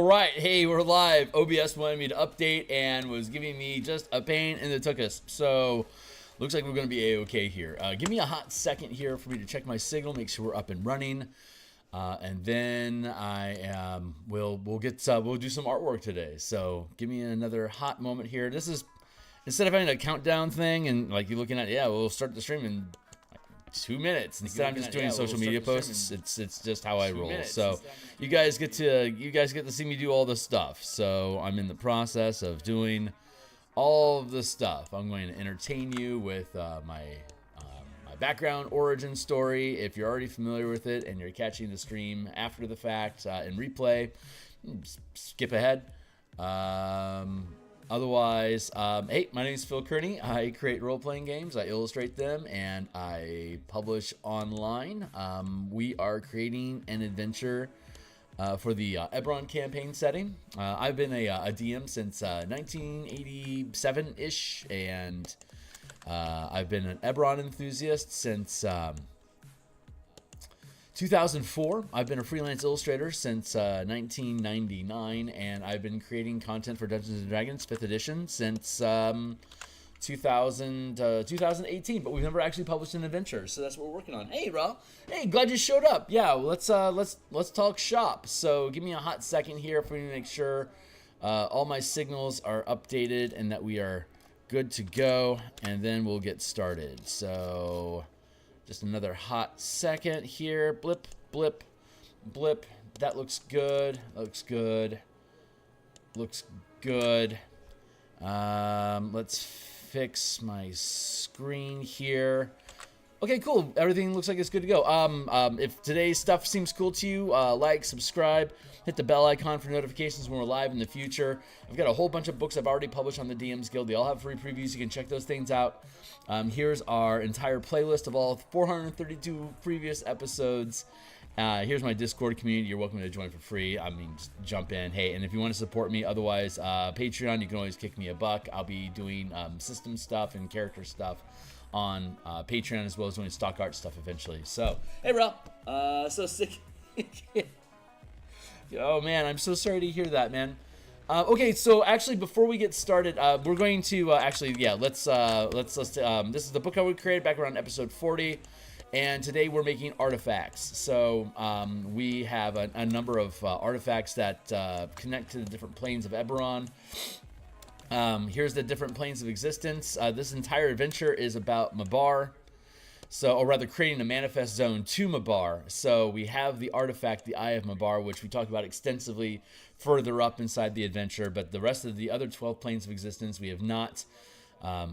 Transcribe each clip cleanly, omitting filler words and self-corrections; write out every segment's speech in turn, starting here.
right, hey, we're live. OBS wanted me to update and was giving me just a pain in the tuchus. So, looks like we're going to be a-okay here. Give me a hot second here for me to check my signal, make sure we're up and running. And then we'll do some artwork today. So, give me another hot moment here. This is, instead of having a countdown thing and like you're looking at, yeah, we'll start the stream in 2 minutes. Instead, I'm just doing social media posts. It's just how I roll. So you guys get to see me do all this stuff. So I'm in the process of doing all of the stuff. I'm going to entertain you with my background origin story. If you're already familiar with it and you're catching the stream after the fact in replay, skip ahead. Otherwise, hey, my name is Phil Kearney. I create role-playing games, I illustrate them, and I publish online. We are creating an adventure for the Eberron campaign setting. I've been a DM since 1987-ish, and I've been an Eberron enthusiast since 2004. I've been a freelance illustrator since 1999, and I've been creating content for Dungeons & Dragons 5th edition since 2018, but we've never actually published an adventure, so that's what we're working on. Hey, Ra. Hey, glad you showed up. Yeah, let's talk shop. So give me a hot second here for me to make sure all my signals are updated and that we are good to go, and then we'll get started. So just another hot second here. Blip, blip, blip. That looks good. Looks good. Looks good. Let's fix my screen here. Okay, cool. Everything looks like it's good to go. If today's stuff seems cool to you, like, subscribe, hit the bell icon for notifications when we're live in the future. I've got a whole bunch of books I've already published on the DMs Guild. They all have free previews. You can check those things out. Here's our entire playlist of all 432 previous episodes. Here's my Discord community. You're welcome to join for free. I mean, just jump in. Hey, and if you want to support me, otherwise, Patreon, you can always kick me a buck. I'll be doing system stuff and character stuff on Patreon, as well as doing stock art stuff eventually. So, hey, Rob. So sick. Oh, man, I'm so sorry to hear that, man. Okay, so actually, before we get started, we're going to let's this is the book I would create back around episode 40. And today we're making artifacts. So we have a number of artifacts that connect to the different planes of Eberron. Here's the different planes of existence. This entire adventure is about Mabar. So, or rather, creating a manifest zone to Mabar. So we have the artifact, the Eye of Mabar, which we talked about extensively further up inside the adventure. But the rest of the other 12 planes of existence we have not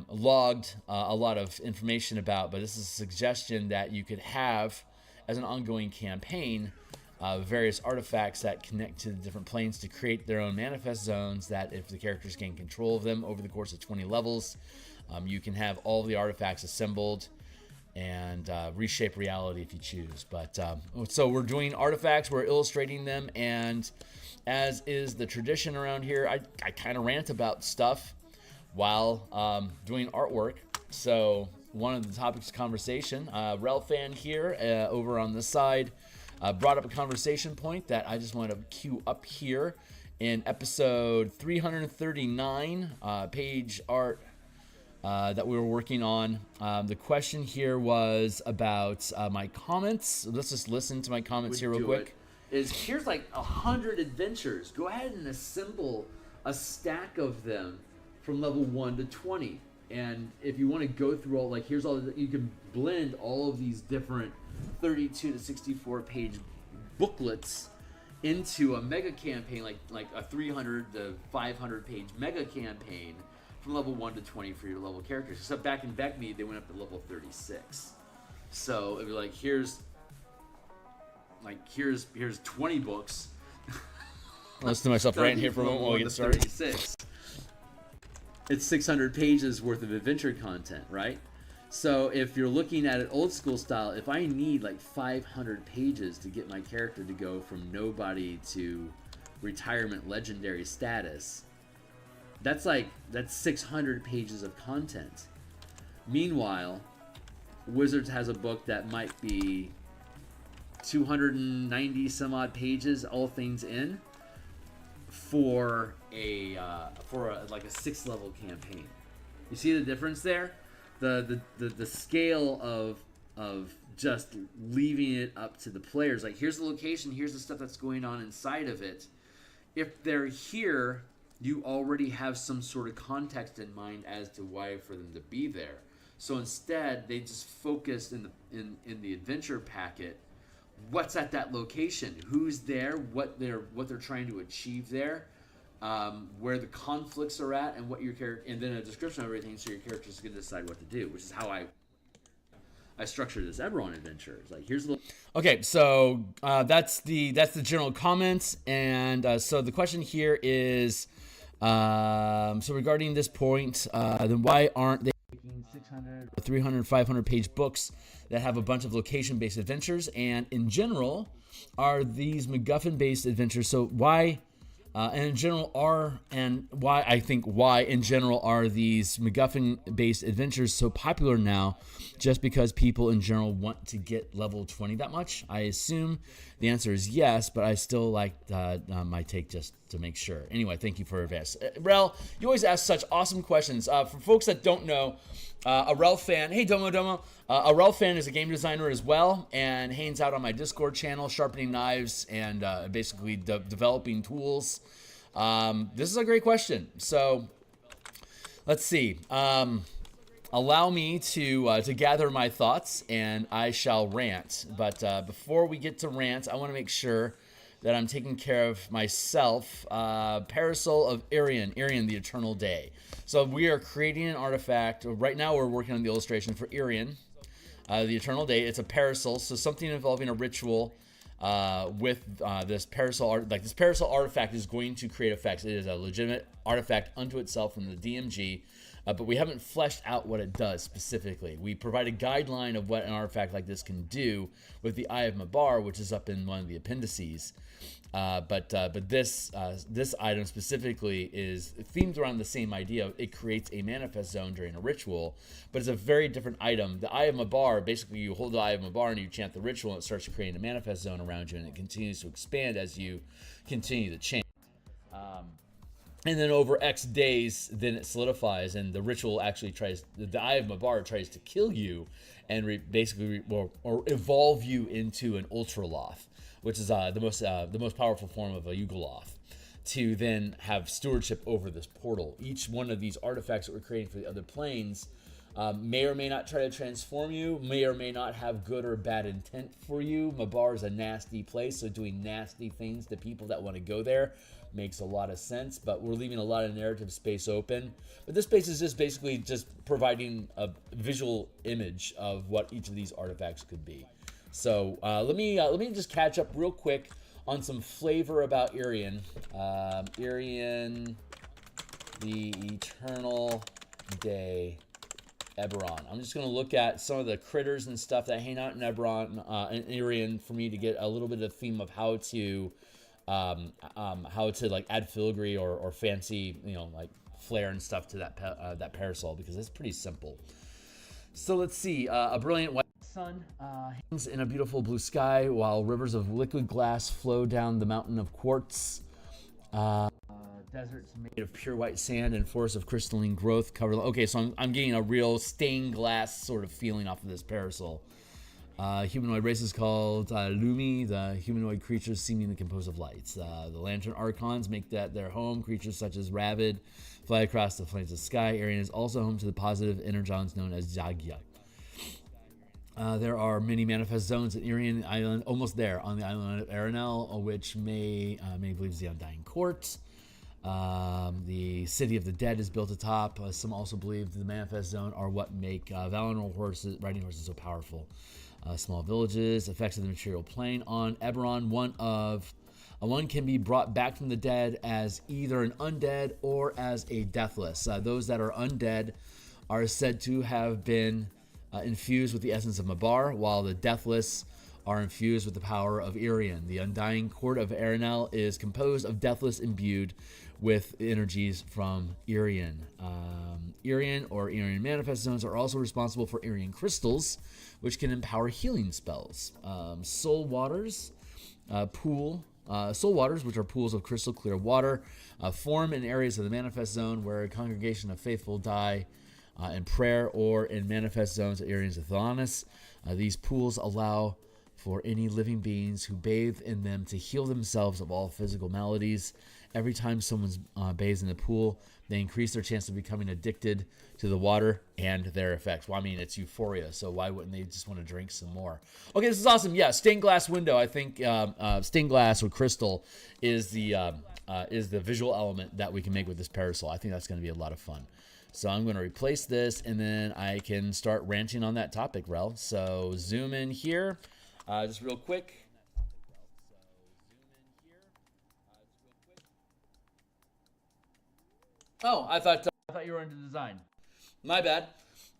logged a lot of information about, but this is a suggestion that you could have as an ongoing campaign, various artifacts that connect to the different planes to create their own manifest zones, that if the characters gain control of them over the course of 20 levels, you can have all the artifacts assembled and reshape reality if you choose. But so we're doing artifacts, we're illustrating them, and as is the tradition around here, I kind of rant about stuff while doing artwork. So one of the topics of conversation, Relfan here over on this side brought up a conversation point that I just want to queue up here in episode 339, page art that we were working on. The question here was about my comments. Let's just listen to my comments here real quick. Here's like 100 adventures. Go ahead and assemble a stack of them from level 1 to 20, and if you want to go through all, like, here's all you can blend all of these different 32 to 64 page booklets into a mega campaign, like a 300 to 500 page mega campaign from level 1 to 20 for your level characters. Except back in Beckmead, they went up to level 36. So it'd be like, here's 20 books. I'll listen to myself right here for a moment while we get started. 36. It's 600 pages worth of adventure content, right? So if you're looking at it old school style, if I need like 500 pages to get my character to go from nobody to retirement legendary status, that's 600 pages of content. Meanwhile, Wizards has a book that might be 290 some odd pages, all things in. for like a 6th level campaign. You see the difference there? The scale of just leaving it up to the players. Like, here's the location, here's the stuff that's going on inside of it. If they're here, you already have some sort of context in mind as to why for them to be there. So instead, they just focused in the adventure packet. What's at that location? Who's there? What they're trying to achieve there? Where the conflicts are at, and what your character, and then a description of everything, so your character's gonna decide what to do. Which is how I structured this Eberron adventure. It's like, here's the... Okay, so that's the general comments, and so the question here is, so regarding this point, then why aren't they making 600 or 300, 500 page books that have a bunch of location-based adventures? And in general, are these MacGuffin-based adventures? So why? And in general why in general are these MacGuffin-based adventures so popular now? Just because people in general want to get level 20 that much? I assume the answer is yes, but I still like my take just to make sure. Anyway, thank you for advice. Rel, you always ask such awesome questions. For folks that don't know, a Rel fan, hey Domo, a Rel fan is a game designer as well, and hangs out on my Discord channel, sharpening knives and basically developing tools. This is a great question. So let's see. Allow me to gather my thoughts, and I shall rant. But before we get to rant, I want to make sure that I'm taking care of myself. Parasol of Irian, the Eternal Day. So we are creating an artifact. Right now we're working on the illustration for Irian, the Eternal Day. It's a parasol, so something involving a ritual with this parasol. This parasol artifact is going to create effects. It is a legitimate artifact unto itself from the DMG. But we haven't fleshed out what it does specifically. We provide a guideline of what an artifact like this can do with the Eye of Mabar, which is up in one of the appendices. But this item specifically is themed around the same idea. It creates a manifest zone during a ritual, but it's a very different item. The Eye of Mabar, basically you hold the Eye of Mabar and you chant the ritual, and it starts creating a manifest zone around you, and it continues to expand as you continue to chant. And then over X days, then it solidifies, and the ritual actually the Eye of Mabar tries to kill you, and or evolve you into an Ultraloth, which is the most powerful form of a Yugoloth, to then have stewardship over this portal. Each one of these artifacts that we're creating for the other planes may or may not try to transform you, may or may not have good or bad intent for you. Mabar is a nasty place, so doing nasty things to people that want to go there makes a lot of sense, but we're leaving a lot of narrative space open. But this space is just basically just providing a visual image of what each of these artifacts could be. So let me just catch up real quick on some flavor about Irian. Irian, the Eternal Day, Eberron. I'm just going to look at some of the critters and stuff that hang out in Eberron and Irian for me to get a little bit of theme of how to like add filigree or fancy, like flair and stuff to that parasol, because it's pretty simple. So let's see. A brilliant white sun hangs in a beautiful blue sky, while rivers of liquid glass flow down the mountain of quartz. Deserts made of pure white sand and forests of crystalline growth cover. Okay, so I'm getting a real stained glass sort of feeling off of this parasol. Humanoid race is called Lumi, the humanoid creatures seemingly composed of lights. The Lantern Archons make that their home. Creatures such as Ravid fly across the flames of the sky. Irian is also home to the positive energons known as Zagya. There are many manifest zones in Irian Island, almost there, on the island of Aranel, which many believe is the Undying Court. The City of the Dead is built atop. Some also believe the manifest zone are what make Valinor riding horses so powerful. Small villages, effects of the material plane. On Eberron, one can be brought back from the dead as either an undead or as a deathless. Those that are undead are said to have been infused with the essence of Mabar, while the deathless are infused with the power of Irian. The Undying Court of Aranel is composed of deathless imbued with energies from Irian. Irian or Irian manifest zones are also responsible for Irian crystals, which can empower healing spells. Soul waters, pool soul waters, which are pools of crystal clear water, form in areas of the manifest zone where a congregation of faithful die in prayer, or in manifest zones at areas of Thalanis. These pools allow for any living beings who bathe in them to heal themselves of all physical maladies. Every time someone bathes in the pool, they increase their chance of becoming addicted to the water and their effects. Well, I mean, it's euphoria, so why wouldn't they just want to drink some more? Okay, this is awesome. Yeah, stained glass window. I think stained glass or crystal is the visual element that we can make with this parasol. I think that's going to be a lot of fun. So I'm going to replace this, and then I can start ranting on that topic, Rel. So zoom in here, just real quick. Oh, I thought you were into design. My bad.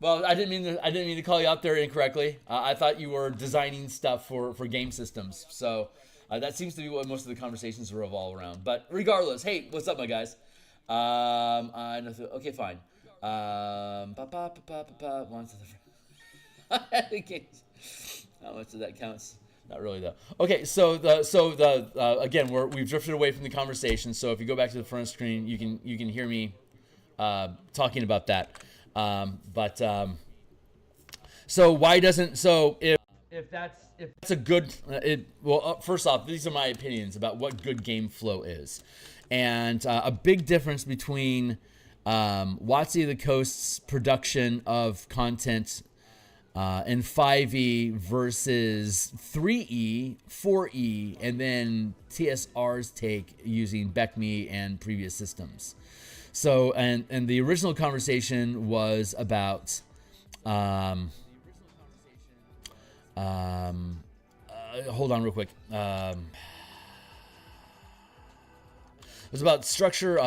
Well, I didn't mean to call you out there incorrectly. I thought you were designing stuff for game systems. So that seems to be what most of the conversations revolve around. But regardless, hey, what's up, my guys? Okay, fine. How much of that counts? Not really though. Okay, so again, we've drifted away from the conversation. So if you go back to the front screen, you can hear me talking about that. So why doesn't if that's a good first off, these are my opinions about what good game flow is, and a big difference between WotC the Coast's production of content in 5e versus 3e, 4e, and then TSR's take using BECME and previous systems. So, and the original conversation was about hold on real quick. It was about structure,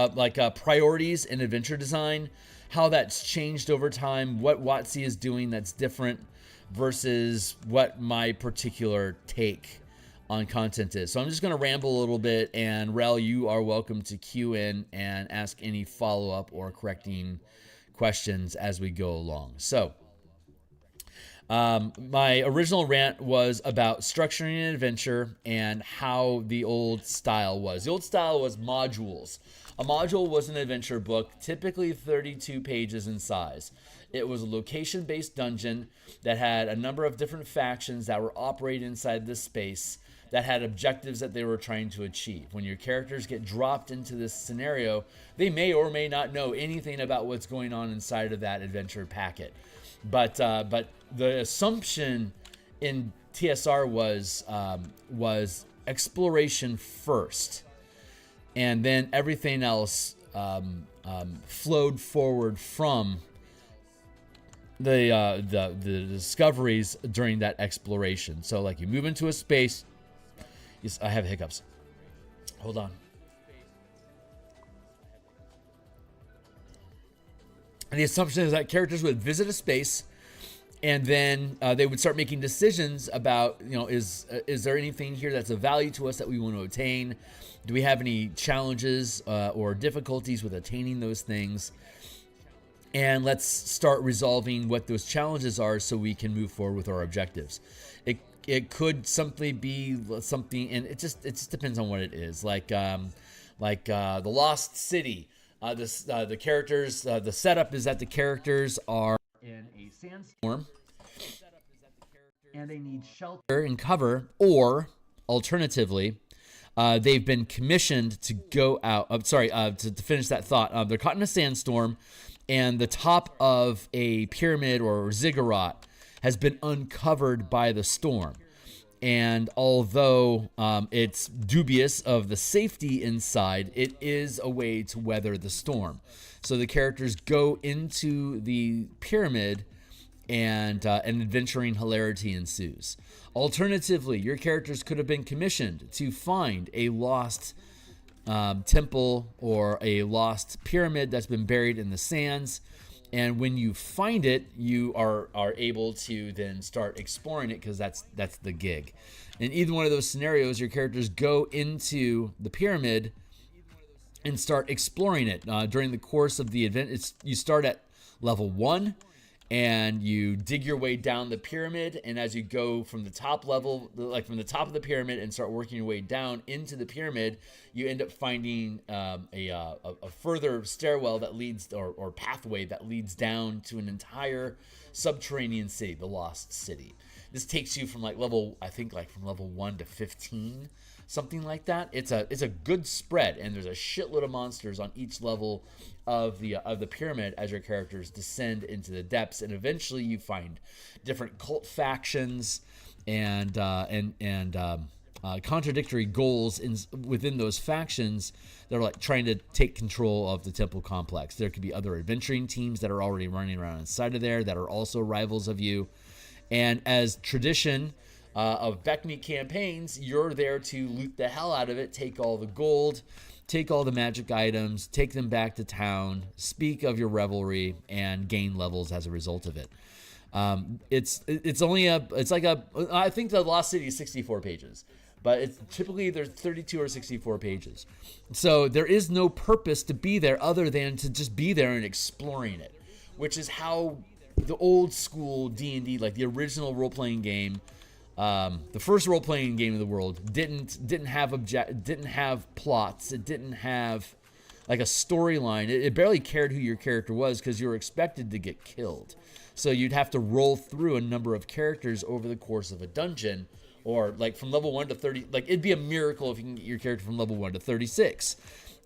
priorities in adventure design, how that's changed over time, what WotC is doing that's different versus what my particular take on content is. So I'm just going to ramble a little bit, and Rel, you are welcome to cue in and ask any follow-up or correcting questions as we go along. So my original rant was about structuring an adventure and how the old style was. The old style was modules. A module was an adventure book, typically 32 pages in size. It was a location-based dungeon that had a number of different factions that were operating inside this space that had objectives that they were trying to achieve. When your characters get dropped into this scenario, they may or may not know anything about what's going on inside of that adventure packet. But the assumption in TSR was exploration first, and then everything else flowed forward from the discoveries during that exploration. So, like, you move into a space. Yes, I have hiccups. Hold on. And the assumption is that characters would visit a space, and then they would start making decisions about, is there anything here that's of value to us that we want to attain? Do we have any challenges or difficulties with attaining those things? And let's start resolving what those challenges are so we can move forward with our objectives. It could simply be something, and it just depends on what it is. Like the Lost City. The characters, the setup is that the characters are in a sandstorm, and they need shelter and cover, or alternatively, they've been commissioned to go out. To finish that thought, they're caught in a sandstorm, and the top of a pyramid or ziggurat has been uncovered by the storm. And although it's dubious of the safety inside, it is a way to weather the storm. So the characters go into the pyramid, and an adventuring hilarity ensues. Alternatively, your characters could have been commissioned to find a lost temple or a lost pyramid that's been buried in the sands. And when you find it, you are able to then start exploring it, because that's the gig. In either one of those scenarios, your characters go into the pyramid and start exploring it. During the course of the event, you start at level 1, and you dig your way down the pyramid. And as you go from the top level, like from the top of the pyramid, and start working your way down into the pyramid, you end up finding a further stairwell that leads, or pathway that leads down to an entire subterranean city, the Lost City. This takes you from like level, I think like from level 1 to 15, something like that. It's a good spread, and there's a shitload of monsters on each level of the pyramid as your characters descend into the depths, and eventually you find different cult factions and contradictory goals within those factions that are like trying to take control of the temple complex. There could be other adventuring teams that are already running around inside of there that are also rivals of you. And as tradition of Beckme campaigns, you're there to loot the hell out of it, take all the gold, take all the magic items, take them back to town, speak of your revelry, and gain levels as a result of it. I think the Lost City is 64 pages, but it's typically there's 32 or 64 pages. So there is no purpose to be there other than to just be there and exploring it, which is how the old school D&D, like the original role-playing game, the first role-playing game in the world, didn't have plots. It didn't have like a storyline. It barely cared who your character was, because you were expected to get killed. So you'd have to roll through a number of characters over the course of a dungeon, or like from level 1 to 30. Like, it'd be a miracle if you can get your character from level 1 to 36.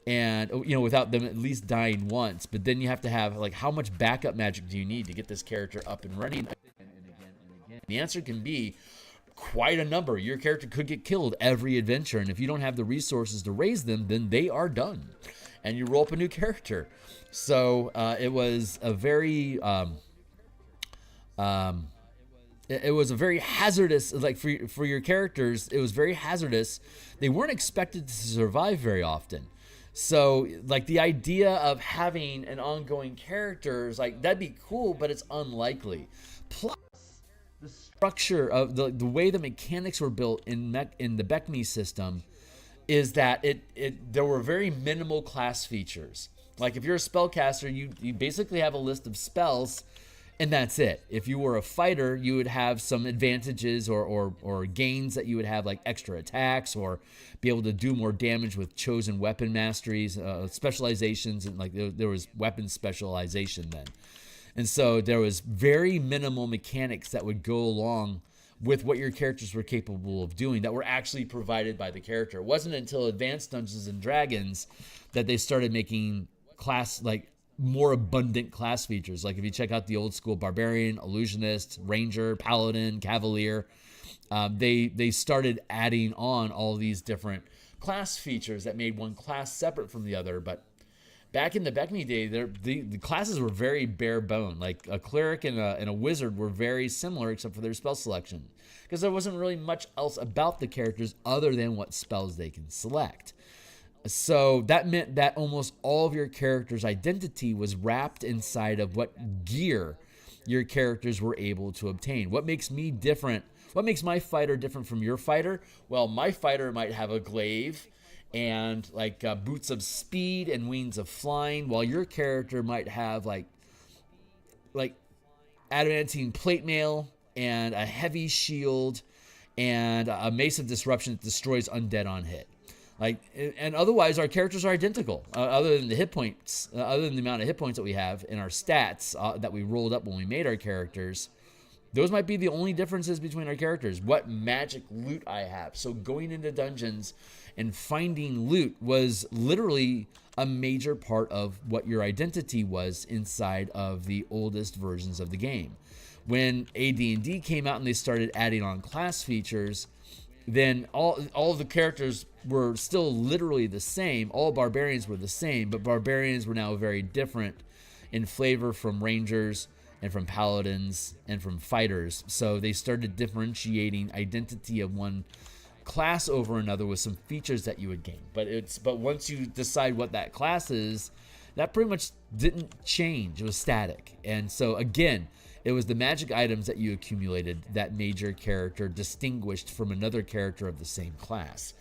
And, you know, without them at least dying once. But then you have to have, like, how much backup magic do you need to get this character up and running again and again and again? The answer can be quite a number. Your character could get killed every adventure, and if you don't have the resources to raise them, then they are done, and you roll up a new character. So it was a very it was a very hazardous, like for your characters, it was very hazardous. They weren't expected to survive very often. So, like, the idea of having an ongoing character is like, that'd be cool, but it's unlikely. Plus, the structure of the way the mechanics were built in the Beckme system is that there were very minimal class features. Like, if you're a spellcaster, you basically have a list of spells, and that's it. If you were a fighter, you would have some advantages or gains that you would have, like extra attacks, or be able to do more damage with chosen weapon masteries, specializations, and like there was weapon specialization then. And so there was very minimal mechanics that would go along with what your characters were capable of doing that were actually provided by the character. It wasn't until Advanced Dungeons and Dragons that they started making more abundant class features. Like if you check out the old school Barbarian, Illusionist, Ranger, Paladin, Cavalier, they started adding on all these different class features that made one class separate from the other. But back in the Beckme day, the classes were very bare bone. Like a cleric and a wizard were very similar, except for their spell selection, because there wasn't really much else about the characters other than what spells they can select. So that meant that almost all of your character's identity was wrapped inside of what gear your characters were able to obtain. What makes me different? What makes my fighter different from your fighter? Well, my fighter might have a glaive and like boots of speed and wings of flying, while your character might have like adamantine plate mail and a heavy shield and a mace of disruption that destroys undead on hit. And otherwise, our characters are identical, other than the hit points, other than the amount of hit points that we have in our stats that we rolled up when we made our characters. Those might be the only differences between our characters. What magic loot I have. So going into dungeons and finding loot was literally a major part of what your identity was inside of the oldest versions of the game. When AD&D came out and they started adding on class features, then all of the characters were still literally the same. All barbarians were the same, but barbarians were now very different in flavor from rangers and from paladins and from fighters. So they started differentiating identity of one class over another with some features that you would gain. But once you decide what that class is, that pretty much didn't change. It was static. And so again, it was the magic items that you accumulated that made your character distinguished from another character of the same class.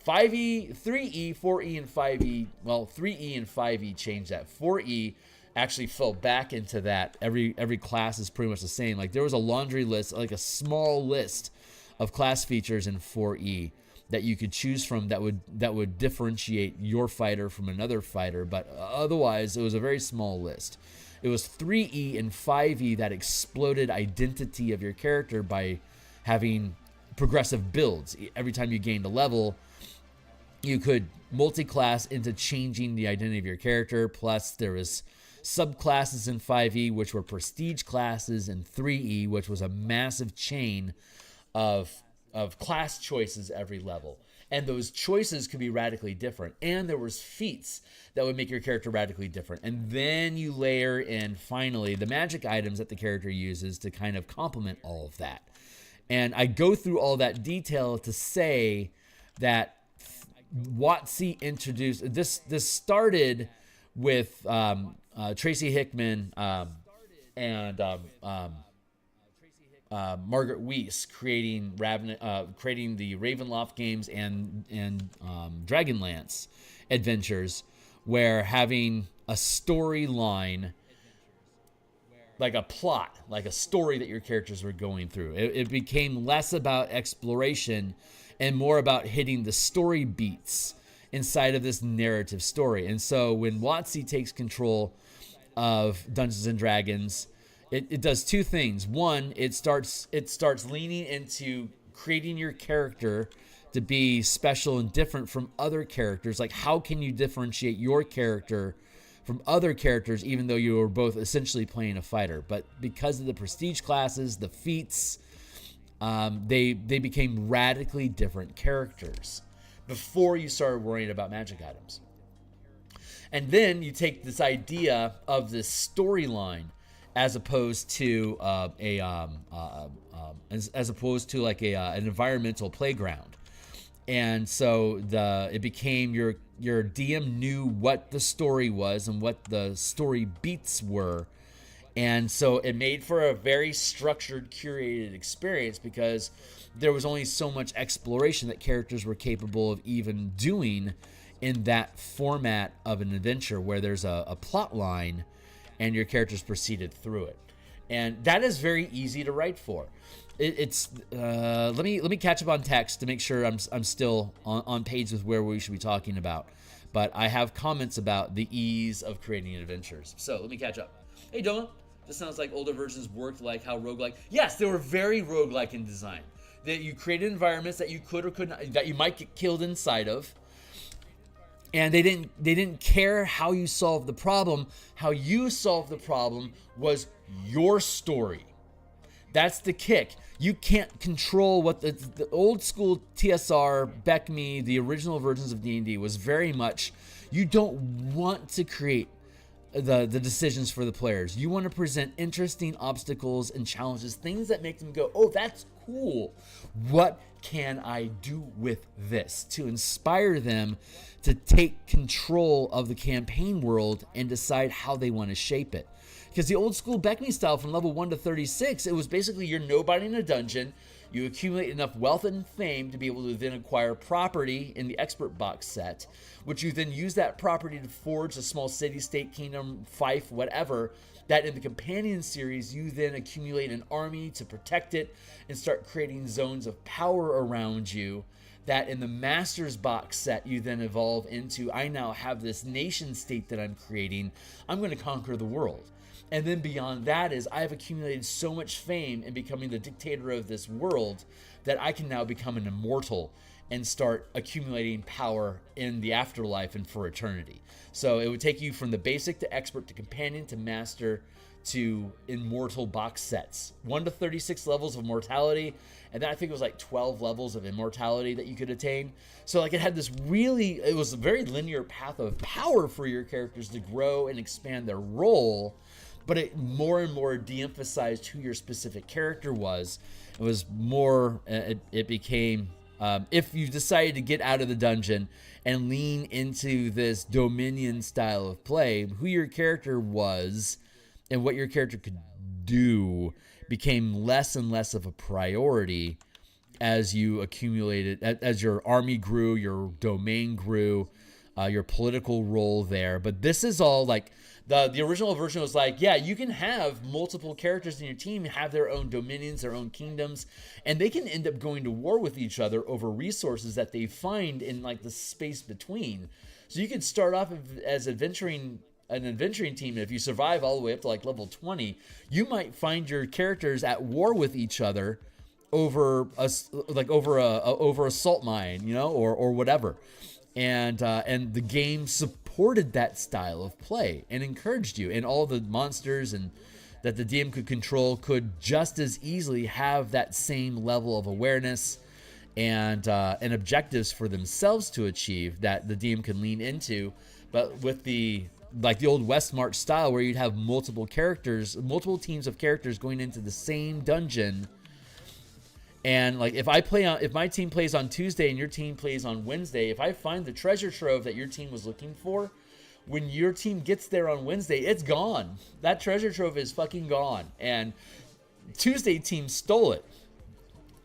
5e, 3e, 4e, and 5e, well, 3e and 5e changed that. 4e actually fell back into that. Every class is pretty much the same. Like there was a laundry list, like a small list of class features in 4E that you could choose from that would differentiate your fighter from another fighter, but otherwise it was a very small list. It was 3E and 5E that exploded identity of your character by having progressive builds. Every time you gained a level, you could multi-class into changing the identity of your character. Plus there was subclasses in 5E, which were prestige classes, and 3E, which was a massive chain of class choices every level. And those choices could be radically different. And there was feats that would make your character radically different. And then you layer in, finally, the magic items that the character uses to kind of complement all of that. And I go through all that detail to say that WotC introduced... This started with Tracy Hickman and Margaret Weiss creating creating the Ravenloft games and Dragonlance adventures, where having a storyline, like a plot, like a story that your characters were going through. It became less about exploration and more about hitting the story beats inside of this narrative story. And so when WotC takes control of Dungeons and Dragons, it does two things. One, it starts leaning into creating your character to be special and different from other characters. Like, how can you differentiate your character from other characters, even though you are both essentially playing a fighter? But because of the prestige classes, the feats, they became radically different characters before you started worrying about magic items. And then you take this idea of this storyline as opposed to an environmental playground. And so it became your DM knew what the story was and what the story beats were. And so it made for a very structured, curated experience, because there was only so much exploration that characters were capable of even doing in that format of an adventure, where there's a plot line and your characters proceeded through it. And that is very easy to write for. Let me catch up on text to make sure I'm still on page with where we should be talking about. But I have comments about the ease of creating adventures. So let me catch up. Hey, Dylan. This sounds like older versions worked like how roguelike. Yes, they were very roguelike in design. That you created environments that you could or could not, that you might get killed inside of. And they didn't care how you solved the problem. How you solved the problem was your story. That's the kick. You can't control what the old school TSR, BECME, the original versions of D&D was very much, you don't want to create the decisions for the players. You want to present interesting obstacles and challenges, things that make them go, oh, that's cool. What can I do with this? To inspire them to take control of the campaign world and decide how they want to shape it. Because the old school BECME style from level 1 to 36, it was basically you're nobody in a dungeon. You accumulate enough wealth and fame to be able to then acquire property in the expert box set, which you then use that property to forge a small city, state, kingdom, fief, whatever, that in the companion series, you then accumulate an army to protect it and start creating zones of power around you. That in the Master's box set, you then evolve into, I now have this nation state that I'm creating. I'm going to conquer the world. And then beyond that is, I have accumulated so much fame in becoming the dictator of this world that I can now become an immortal and start accumulating power in the afterlife and for eternity. So it would take you from the basic to expert to companion to master to immortal box sets. 1 to 36 levels of mortality, and then I think it was like 12 levels of immortality that you could attain. So like it had this really, it was a very linear path of power for your characters to grow and expand their role, but it more and more de-emphasized who your specific character was. It was more, it became, if you decided to get out of the dungeon and lean into this Dominion style of play, who your character was and what your character could do became less and less of a priority as you accumulated, as your army grew, your domain grew, your political role there. But this is all like the original version was like, yeah, you can have multiple characters in your team have their own dominions, their own kingdoms, and they can end up going to war with each other over resources that they find in like the space between. So you could start off as an adventuring team, and if you survive all the way up to like level 20, you might find your characters at war with each other over a salt mine, you know, or whatever. And the game supported that style of play and encouraged you, and all the monsters and that the DM could control could just as easily have that same level of awareness and objectives for themselves to achieve that the DM can lean into, but with the old Westmarch style where you'd have multiple teams of characters going into the same dungeon. And like if my team plays on Tuesday and your team plays on Wednesday, if I find the treasure trove that your team was looking for, when your team gets there on Wednesday, it's gone. That treasure trove is fucking gone, and Tuesday team stole it.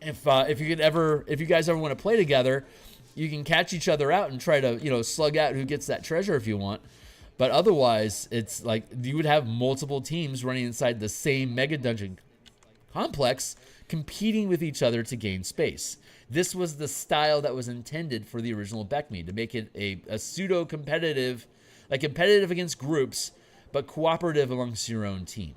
If you guys ever want to play together, you can catch each other out and try to, you know, slug out who gets that treasure if you want. But otherwise, it's like you would have multiple teams running inside the same mega dungeon complex, competing with each other to gain space. This was the style that was intended for the original BECMI, to make it a pseudo-competitive, like competitive against groups, but cooperative amongst your own team.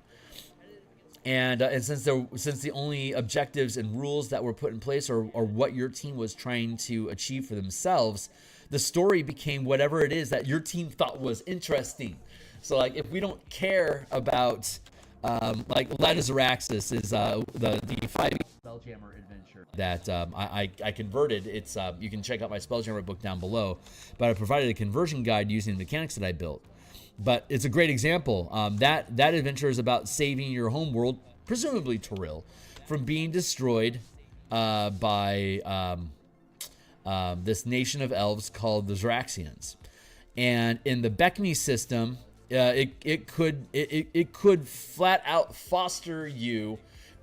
And since the only objectives and rules that were put in place are what your team was trying to achieve for themselves, the story became whatever it is that your team thought was interesting. So like if we don't care about like Light of Xeraxis is the 5e Spelljammer adventure that I converted. It's you can check out my Spelljammer book down below, but I provided a conversion guide using the mechanics that I built. But it's a great example. That adventure is about saving your home world, presumably Toril, from being destroyed by this nation of elves called the Xeraxians. And in the BECMI system, it could flat out foster you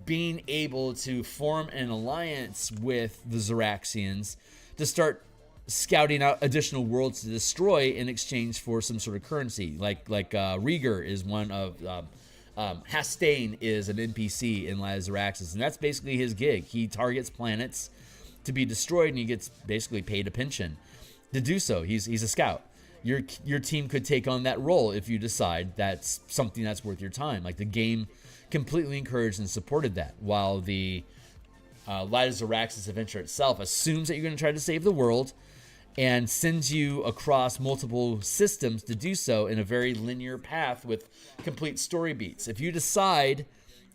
being able to form an alliance with the Xeraxians to start scouting out additional worlds to destroy in exchange for some sort of currency. Like Rieger is one of Hastane is an NPC in Light of Xeraxis, and that's basically his gig. He targets planets to be destroyed, and he gets basically paid a pension to do so. He's a scout. Your team could take on that role if you decide that's something that's worth your time. Like the game completely encouraged and supported that, while the Light of Xeraxis adventure itself assumes that you're going to try to save the world and sends you across multiple systems to do so in a very linear path with complete story beats. If you decide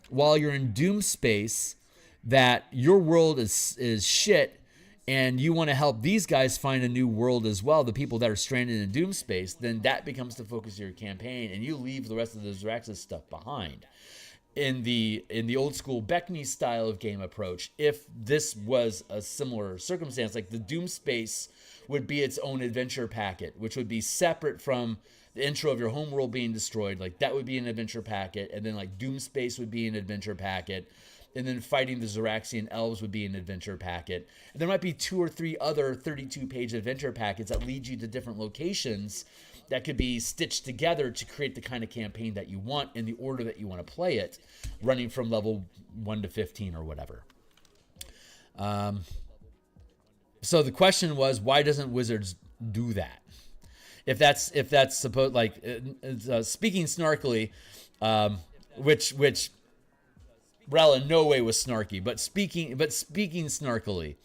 while you're in Doom space that your world is shit and you want to help these guys find a new world as well, the people that are stranded in Doom space, then that becomes the focus of your campaign, and you leave the rest of the Xeraxis stuff behind. In the old school BECMI style of game approach, if this was a similar circumstance, like the Doom space would be its own adventure packet, which would be separate from the intro of your homeworld being destroyed. Like that would be an adventure packet, and then like Doom space would be an adventure packet, and then fighting the Xeraxian elves would be an adventure packet. And there might be 2 or 3 other 32-page adventure packets that lead you to different locations that could be stitched together to create the kind of campaign that you want in the order that you want to play it, running from level 1 to 15 or whatever. So the question was, why doesn't Wizards do that? If that's supposed, like, speaking snarkily, which Rel in no way was snarky, but speaking snarkily,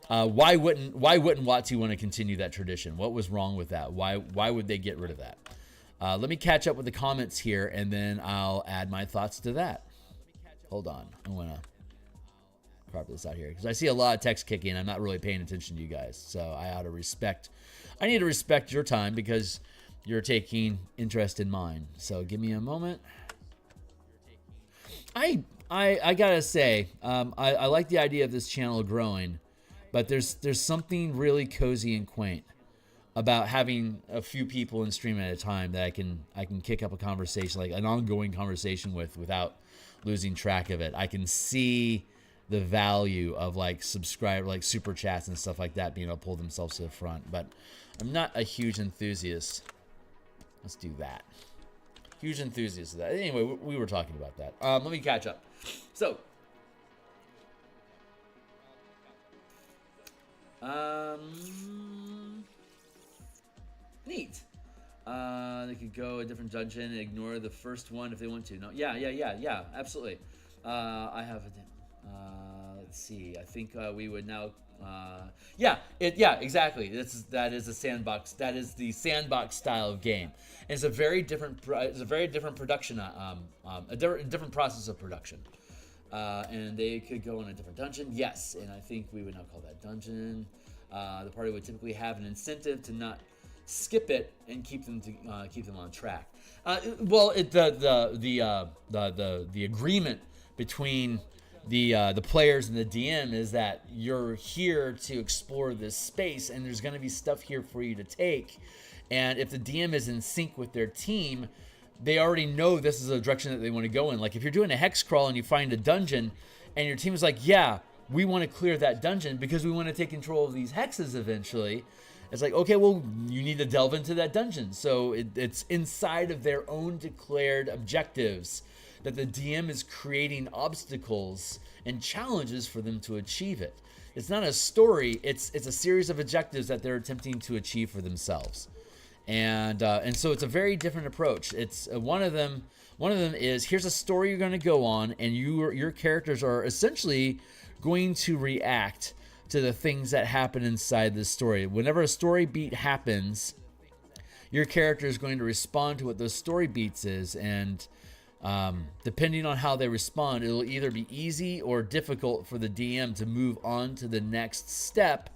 why wouldn't WotC want to continue that tradition? What was wrong with that? Why would they get rid of that? Let me catch up with the comments here, and then I'll add my thoughts to that. Hold on, I'm gonna carve this out here because I see a lot of text kicking. I'm not really paying attention to you guys, so I need to respect your time because you're taking interest in mine. So give me a moment. I gotta say, I like the idea of this channel growing, but there's something really cozy and quaint about having a few people in stream at a time that I can kick up a conversation, like an ongoing conversation without losing track of it. I can see the value of like super chats and stuff like that being able to pull themselves to the front. But I'm not a huge enthusiast. Let's do that. Huge enthusiast of that. Anyway, we were talking about that. Let me catch up. So, neat. They could go a different dungeon and ignore the first one if they want to. No, yeah, absolutely. I have a. Let's see. I think we would now. Yeah, exactly. That is a sandbox. That is the sandbox style of game. And it's a very different. It's a very different production. A different process of production. And they could go in a different dungeon. Yes, and I think we would now call that dungeon. The party would typically have an incentive to not skip it and keep them on track. Well, the agreement between the players and the DM is that you're here to explore this space, and there's going to be stuff here for you to take. And if the DM is in sync with their team, they already know this is the direction that they want to go in. Like if you're doing a hex crawl and you find a dungeon, and your team is like, yeah, we want to clear that dungeon because we want to take control of these hexes eventually. It's like, okay, well, you need to delve into that dungeon. So it's inside of their own declared objectives that the DM is creating obstacles and challenges for them to achieve it. It's not a story. It's a series of objectives that they're attempting to achieve for themselves. And so it's a very different approach. It's one of them is, here's a story you're going to go on, and your characters are essentially going to react to the things that happen inside this story. Whenever a story beat happens, your character is going to respond to what those story beats is, and depending on how they respond, it'll either be easy or difficult for the DM to move on to the next step,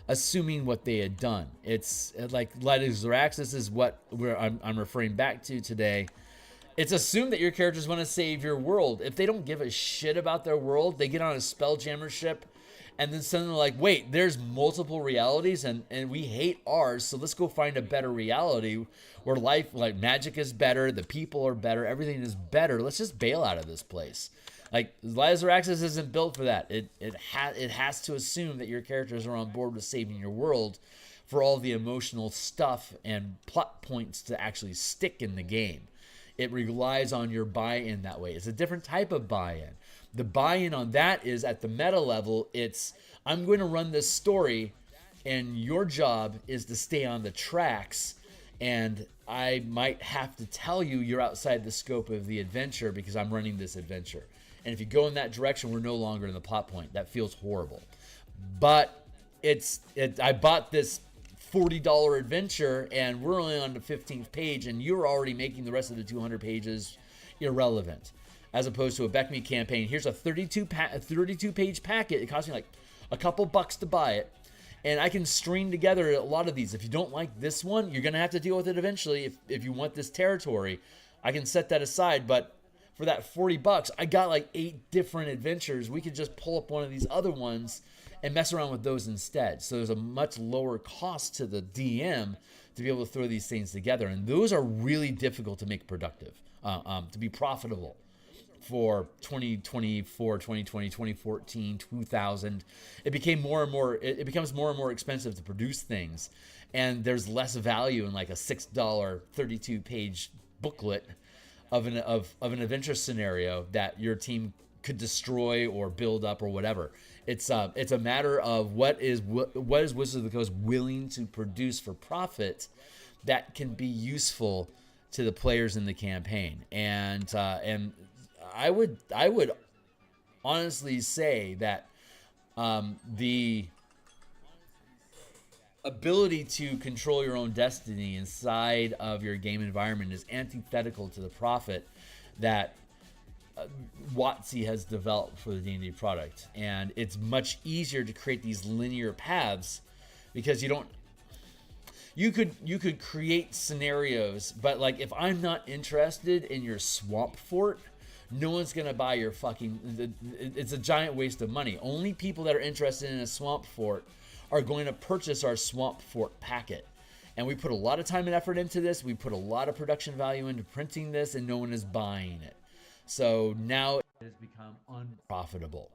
assuming what they had done. It's like Light of Xeraxis is what I'm referring back to today. It's assumed that your characters want to save your world. If they don't give a shit about their world, they get on a Spelljammer ship, and then suddenly like, wait, there's multiple realities, and we hate ours, so let's go find a better reality where life, like magic is better, the people are better, everything is better. Let's just bail out of this place. Like, Light of Xeraxis isn't built for that. It has to assume that your characters are on board with saving your world for all the emotional stuff and plot points to actually stick in the game. It relies on your buy-in that way. It's a different type of buy-in. The buy-in on that is at the meta level, it's, I'm going to run this story, and your job is to stay on the tracks, and I might have to tell you you're outside the scope of the adventure because I'm running this adventure. And if you go in that direction, we're no longer in the plot point. That feels horrible. But I bought this $40 adventure, and we're only on the 15th page, and you're already making the rest of the 200 pages irrelevant. As opposed to a Beck Me campaign, here's a 32-page packet. It costs me like a couple bucks to buy it, and I can string together a lot of these. If you don't like this one, you're going to have to deal with it eventually. If you want this territory, I can set that aside. But for that $40, I got like 8 different adventures. We could just pull up one of these other ones and mess around with those instead. So there's a much lower cost to the DM to be able to throw these things together. And those are really difficult to make productive, to be profitable for 2024, 2020, 2014, 2000. It became more and more, it becomes more and more expensive to produce things. And there's less value in like a $6 32-page booklet of an adventure scenario that your team could destroy or build up or whatever. It's a matter of what is Wizards of the Coast willing to produce for profit that can be useful to the players in the campaign. And I would honestly say that the ability to control your own destiny inside of your game environment is antithetical to the profit that WotC has developed for the D&D product. And it's much easier to create these linear paths because you could create scenarios, but like if I'm not interested in your swamp fort, no one's gonna buy your fucking, it's a giant waste of money. Only people that are interested in a swamp fort are going to purchase our swamp fort packet. And we put a lot of time and effort into this. We put a lot of production value into printing this, and no one is buying it. So now it has become unprofitable.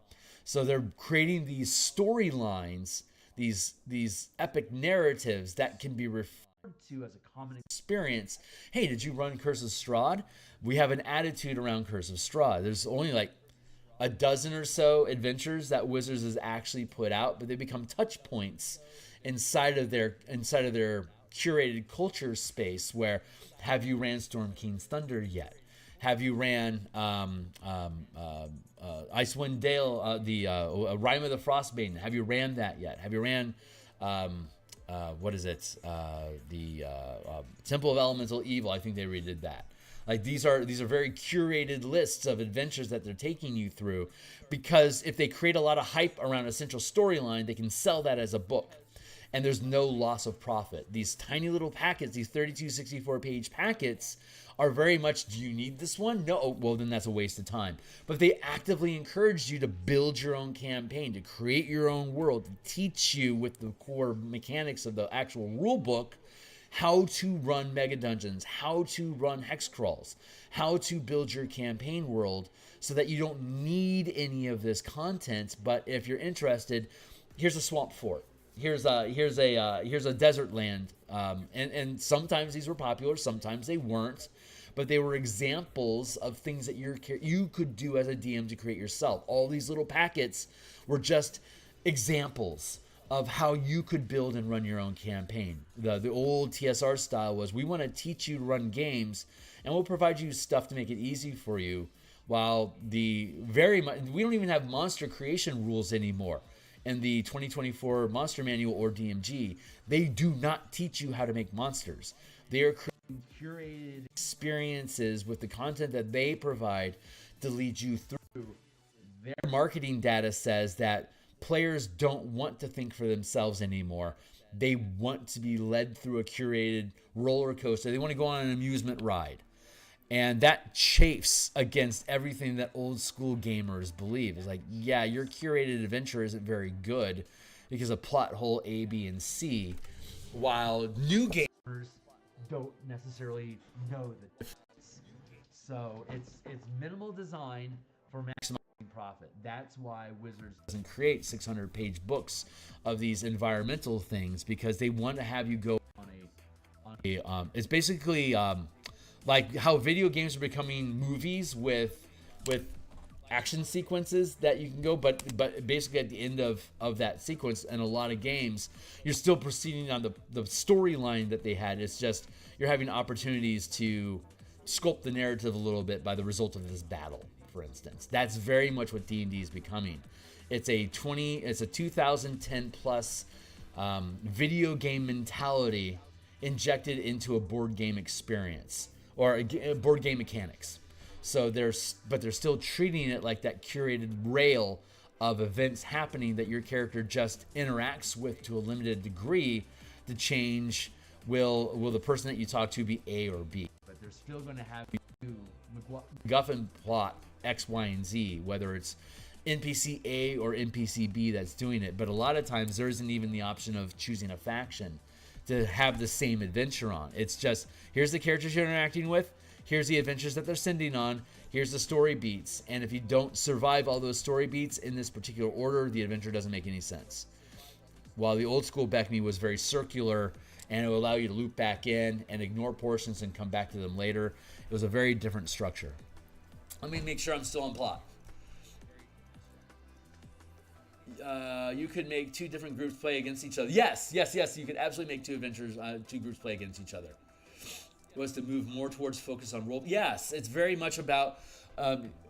So they're creating these storylines these epic narratives that can be referred to as a common experience. Hey, did you run Curse of Strahd? We have an attitude around Curse of Strahd. There's only like a dozen or so adventures that Wizards has actually put out, but they become touch points inside of their curated culture space. Where, have you ran Storm King's Thunder yet? Have you ran Icewind Dale, the Rime of the Frostbane? Have you ran that yet? Have you ran what is it? The Temple of Elemental Evil. I think they redid that. Like these are very curated lists of adventures that they're taking you through, because if they create a lot of hype around a central storyline, they can sell that as a book, and there's no loss of profit. These tiny little packets, these 32, 64-page packets, are very much, do you need this one? No. Well, then that's a waste of time. But they actively encourage you to build your own campaign, to create your own world, to teach you with the core mechanics of the actual rule book how to run mega dungeons, how to run hex crawls, how to build your campaign world, so that you don't need any of this content. But if you're interested, here's a swamp fort. Here's a desert land, and sometimes these were popular, sometimes they weren't, but they were examples of things that you could do as a DM to create yourself. All these little packets were just examples of how you could build and run your own campaign. The old TSR style was, we want to teach you to run games, and we'll provide you stuff to make it easy for you. While we don't even have monster creation rules anymore. In the 2024 Monster Manual or DMG, they do not teach you how to make monsters. They are creating curated experiences with the content that they provide to lead you through. Their marketing data says that players don't want to think for themselves anymore. They want to be led through a curated roller coaster. They want to go on an amusement ride. And that chafes against everything that old school gamers believe. It's like, yeah, your curated adventure isn't very good because of plot hole A, B, and C, while new gamers don't necessarily know the difference. So it's minimal design for maximizing profit. That's why Wizards doesn't create 600-page books of these environmental things, because they want to have you go on a it's basically like how video games are becoming movies with action sequences that you can go, but basically at the end of that sequence, in a lot of games, you're still proceeding on the storyline that they had. It's just you're having opportunities to sculpt the narrative a little bit by the result of this battle, for instance. That's very much what D&D is becoming. It's a 2010 plus video game mentality injected into a board game experience, or board game mechanics. So they're still treating it like that curated rail of events happening that your character just interacts with to a limited degree. To change, will the person that you talk to be A or B? But they're still going to have you do MacGuffin plot X, Y, and Z, whether it's NPC A or NPC B that's doing it. But a lot of times there isn't even the option of choosing a faction to have the same adventure on. It's just, here's the characters you're interacting with, here's the adventures that they're sending on, here's the story beats, and if you don't survive all those story beats in this particular order, the adventure doesn't make any sense. While the old school BECMI was very circular, and it would allow you to loop back in and ignore portions and come back to them later, it was a very different structure. Let me make sure I'm still on plot. You could make two different groups play against each other. Yes. You could absolutely make two groups play against each other. It was to move more towards focus on role. Yes, it's very much about.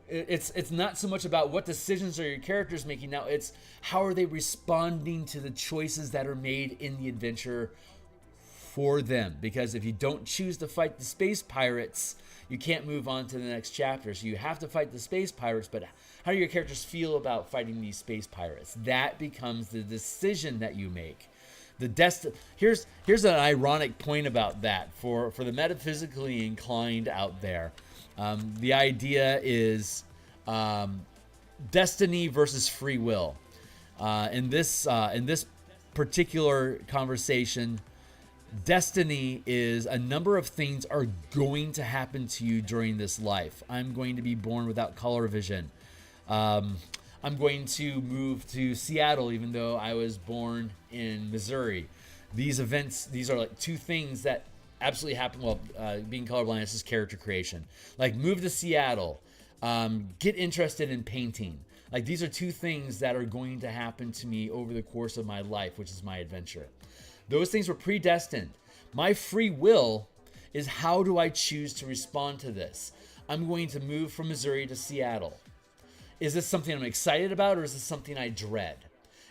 It's not so much about what decisions are your characters making now. It's how are they responding to the choices that are made in the adventure for them. Because if you don't choose to fight the space pirates, you can't move on to the next chapter. So you have to fight the space pirates, but how do your characters feel about fighting these space pirates? That becomes the decision that you make. Here's an ironic point about that for the metaphysically inclined out there. The idea is destiny versus free will. In this particular conversation, destiny is a number of things are going to happen to you during this life. I'm going to be born without color vision. I'm going to move to Seattle, even though I was born in Missouri. These events, these are like two things that absolutely happen. Well, being colorblind, this is character creation. Like move to Seattle, get interested in painting. Like these are two things that are going to happen to me over the course of my life, which is my adventure. Those things were predestined. My free will is how do I choose to respond to this? I'm going to move from Missouri to Seattle. Is this something I'm excited about, or is this something I dread?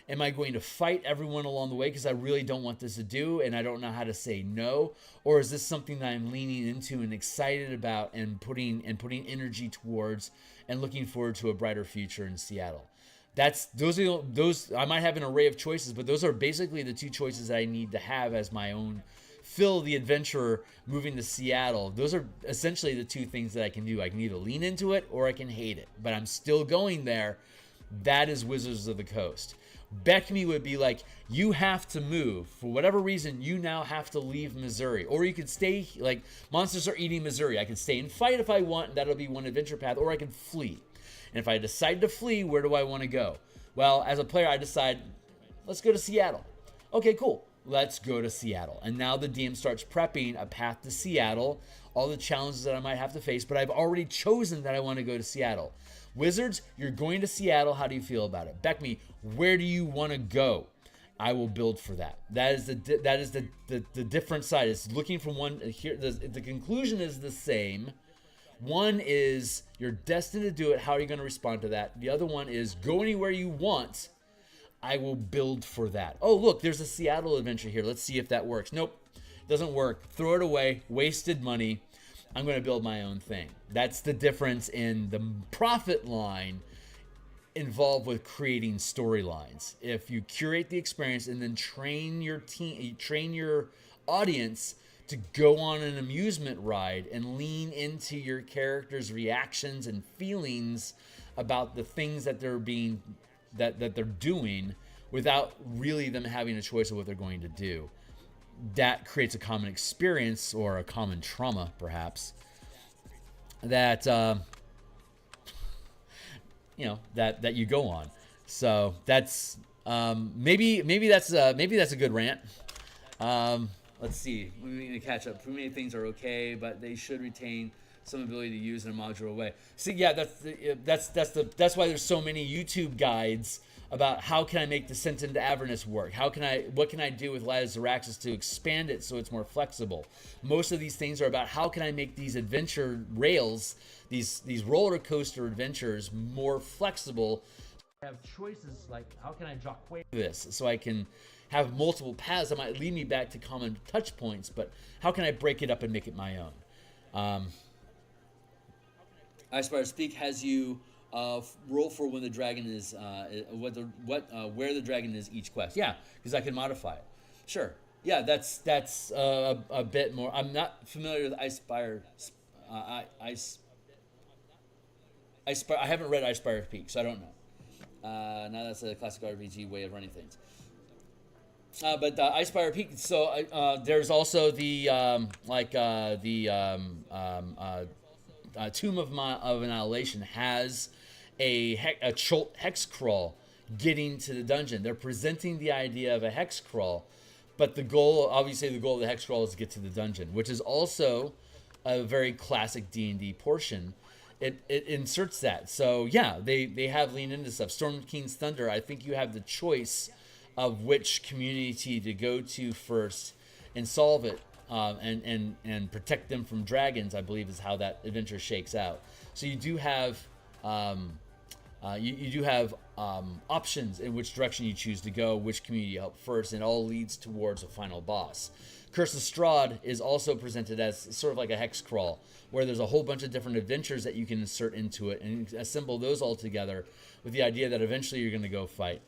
Am I going to fight everyone along the way because I really don't want this to do and I don't know how to say no? Or is this something that I'm leaning into and excited about and putting energy towards and looking forward to a brighter future in Seattle? Those I might have an array of choices, but those are basically the two choices that I need to have as my own Phil the adventurer moving to Seattle. Those are essentially the two things that I can do. I can either lean into it or I can hate it, but I'm still going there. That is Wizards of the Coast. Beckme would be like, you have to move. For whatever reason, you now have to leave Missouri. Or you could stay, like, monsters are eating Missouri. I can stay and fight if I want, and that'll be one adventure path, or I can flee. And if I decide to flee, where do I want to go? Well, as a player, I decide, let's go to Seattle. Okay, cool. Let's go to Seattle. And now the DM starts prepping a path to Seattle, all the challenges that I might have to face, but I've already chosen that I want to go to Seattle. Wizards, you're going to Seattle. How do you feel about it? Beckme, where do you want to go? I will build for that. That is the different side. It's looking from one here. The conclusion is the same. One is you're destined to do it. How are you going to respond to that? The other one is go anywhere you want. I will build for that. Oh, look, there's a Seattle adventure here. Let's see if that works. Nope, doesn't work. Throw it away. Wasted money. I'm going to build my own thing. That's the difference in the profit line involved with creating storylines. If you curate the experience and then train your team, train your audience to go on an amusement ride and lean into your characters' reactions and feelings about the things that they're doing without really them having a choice of what they're going to do. That creates a common experience or a common trauma, perhaps, that that you go on. So that's maybe that's a good rant. Let's see. We need to catch up. Too many things are okay, but they should retain some ability to use in a modular way. See, yeah, that's why there's so many YouTube guides about how can I make Descent into Avernus work? What can I do with Light of Xyraxis to expand it so it's more flexible? Most of these things are about how can I make these adventure rails, these roller coaster adventures more flexible. I have choices like how can I drop this so I can have multiple paths that might lead me back to common touch points, but how can I break it up and make it my own? Ispire Speak has you roll for when the dragon is where the dragon is each quest. Yeah, because I can modify it. Sure. Yeah, that's a bit more. I'm not familiar with Ispire. Ispire. I haven't read Ispire Peak, so I don't know. Now that's a classic RPG way of running things. But Ispire Peak. So there's also the Tomb of Annihilation has a hex crawl getting to the dungeon. They're presenting the idea of a hex crawl, but the goal of the hex crawl is to get to the dungeon, which is also a very classic D&D portion. It inserts that. So yeah, they have leaned into stuff. Storm King's Thunder, I think you have the choice of which community to go to first and solve it. And protect them from dragons, I believe, is how that adventure shakes out. So you do have options in which direction you choose to go, which community you help first, and it all leads towards a final boss. Curse of Strahd is also presented as sort of like a hex crawl, where there's a whole bunch of different adventures that you can insert into it and assemble those all together with the idea that eventually you're going to go fight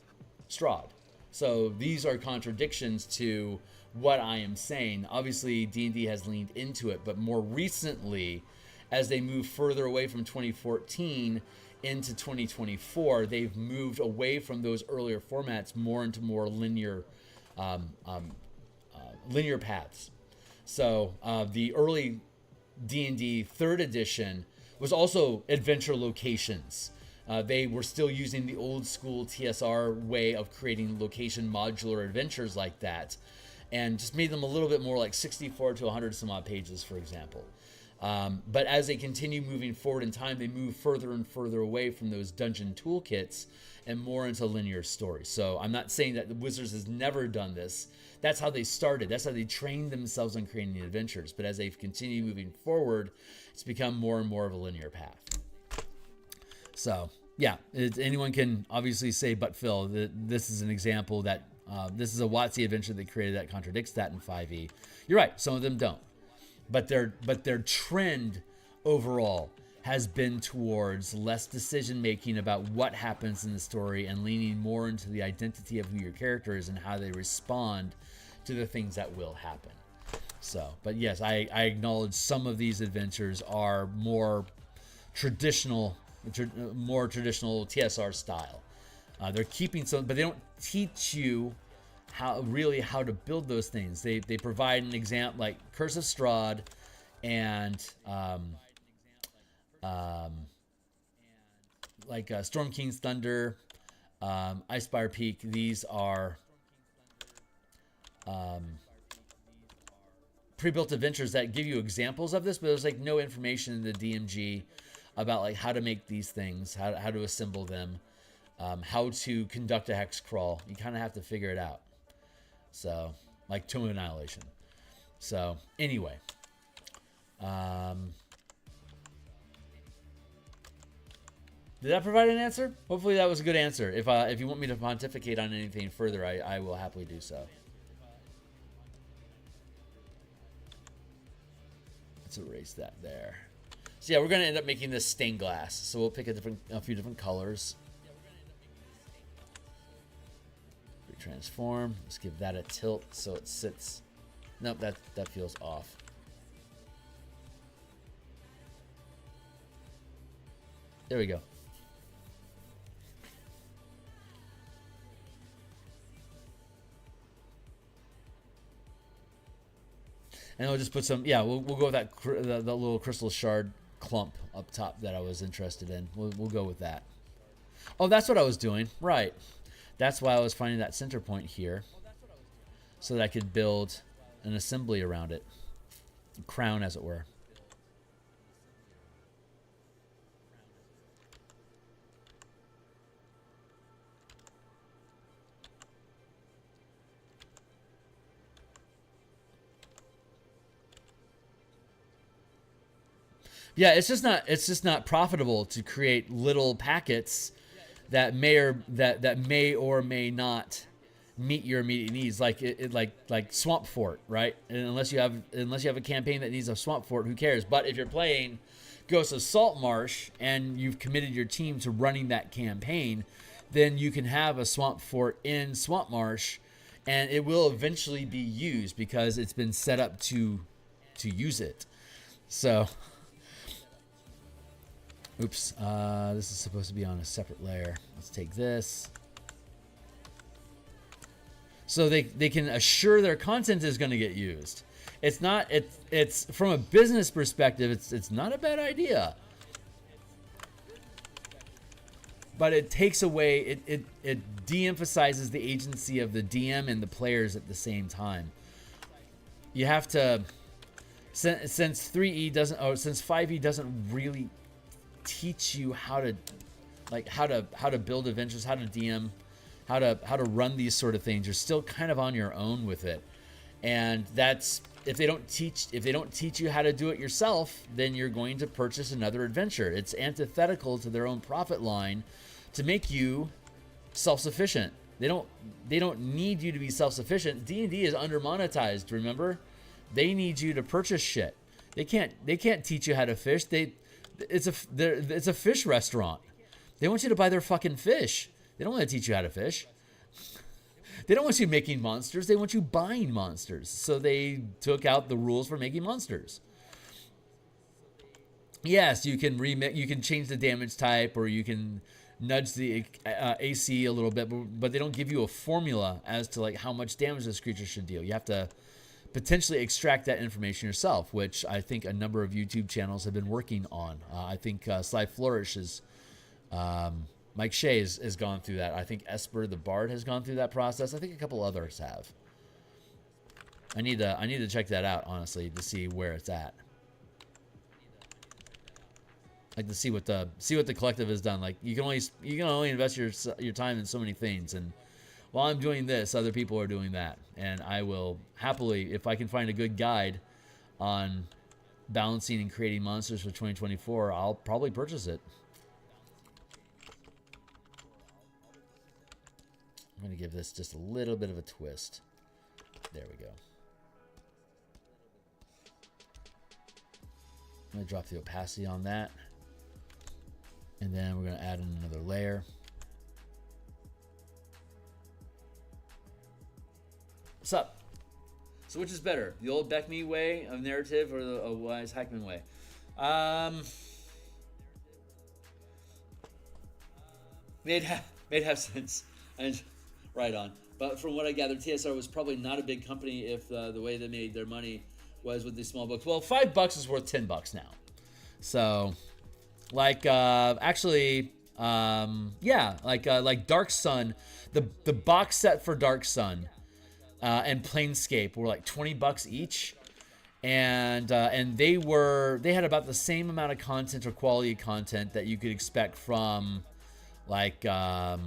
Strahd. So these are contradictions to what I am saying. Obviously, D&D has leaned into it, but more recently, as they move further away from 2014 into 2024, they've moved away from those earlier formats more into more linear paths. So the early D&D 3rd edition was also adventure locations. They were still using the old school TSR way of creating location modular adventures like that, and just made them a little bit more like 64 to 100 some odd pages, for example. But as they continue moving forward in time, they move further and further away from those dungeon toolkits and more into linear stories. So I'm not saying that the Wizards has never done this. That's how they started. That's how they trained themselves on creating the adventures. But as they've continued moving forward, it's become more and more of a linear path. So yeah, anyone can obviously say, but Phil, this is an example that this is a WotC adventure they created that contradicts that in 5e. You're right. Some of them don't. But their trend overall has been towards less decision making about what happens in the story and leaning more into the identity of who your character is and how they respond to the things that will happen. So, but yes, I acknowledge some of these adventures are more traditional TSR style. They're keeping some, but they don't teach you how to build those things. They provide an example like Curse of Strahd and Storm King's Thunder, Icespire Peak. These are pre-built adventures that give you examples of this, but there's like no information in the DMG about like how to make these things, how to assemble them, how to conduct a hex crawl. You kind of have to figure it out. So, like Tomb of Annihilation. So, anyway. Did that provide an answer? Hopefully that was a good answer. If you want me to pontificate on anything further, I will happily do so. Let's erase that there. So yeah, we're going to end up making this stained glass. So we'll pick a few different colors. Transform. Let's give that a tilt so it sits. Nope, that feels off. There we go. And we'll just put some. Yeah, we'll go with that the little crystal shard clump up top that I was interested in. We'll go with that. Oh, that's what I was doing. Right. That's why I was finding that center point here, so that I could build an assembly around it, a crown as it were. Yeah, it's just not profitable to create little packets that may or may not meet your immediate needs, like Swamp Fort, right? And unless you have a campaign that needs a Swamp Fort, who cares? But if you're playing Ghosts of Saltmarsh and you've committed your team to running that campaign, then you can have a Swamp Fort in Swampmarsh, and it will eventually be used because it's been set up to use it. So. Oops, this is supposed to be on a separate layer. Let's take this. So they can assure their content is going to get used. It's from a business perspective, it's not a bad idea. But it takes away, it de-emphasizes the agency of the DM and the players at the same time. You have to, since 3E doesn't, since 5E doesn't really teach you how to build adventures, how to DM, how to run these sort of things. You're still kind of on your own with it, and that's if they don't teach you how to do it yourself, then you're going to purchase another adventure. It's antithetical to their own profit line to make you self-sufficient. They don't need you to be self-sufficient. D&D is under-monetized. Remember, they need you to purchase shit. They can't teach you how to fish. It's a fish restaurant. They want you to buy their fucking fish. They don't want to teach you how to fish. They don't want you making monsters. They want you buying monsters. So they took out the rules for making monsters. Yes, you can you can change the damage type, or you can nudge the AC a little bit, but they don't give you a formula as to like how much damage this creature should deal. You have to potentially extract that information yourself, which I think a number of YouTube channels have been working on. I think Sly Flourish is Mike Shea has gone through that. I think Esper the Bard has gone through that process. I think a couple others have. I need to check that out, honestly, to see where it's at. Like to see what the collective has done. Like you can only invest your time in so many things, and while I'm doing this, other people are doing that, and I will happily, if I can find a good guide on balancing and creating monsters for 2024, I'll probably purchase it. I'm gonna give this just a little bit of a twist. There we go. I'm gonna drop the opacity on that. And then we're going to add in another layer. What's up? So which is better? The old Beck Me way of narrative or the Wise Hackman way? Made have sense. And right on. But from what I gathered, TSR was probably not a big company if the way they made their money was with these small books. Well, $5 is worth $10 now. So... Like actually, yeah, like Dark Sun, the box set for Dark Sun and Planescape were like $20 each, and they had about the same amount of content or quality of content that you could expect from like what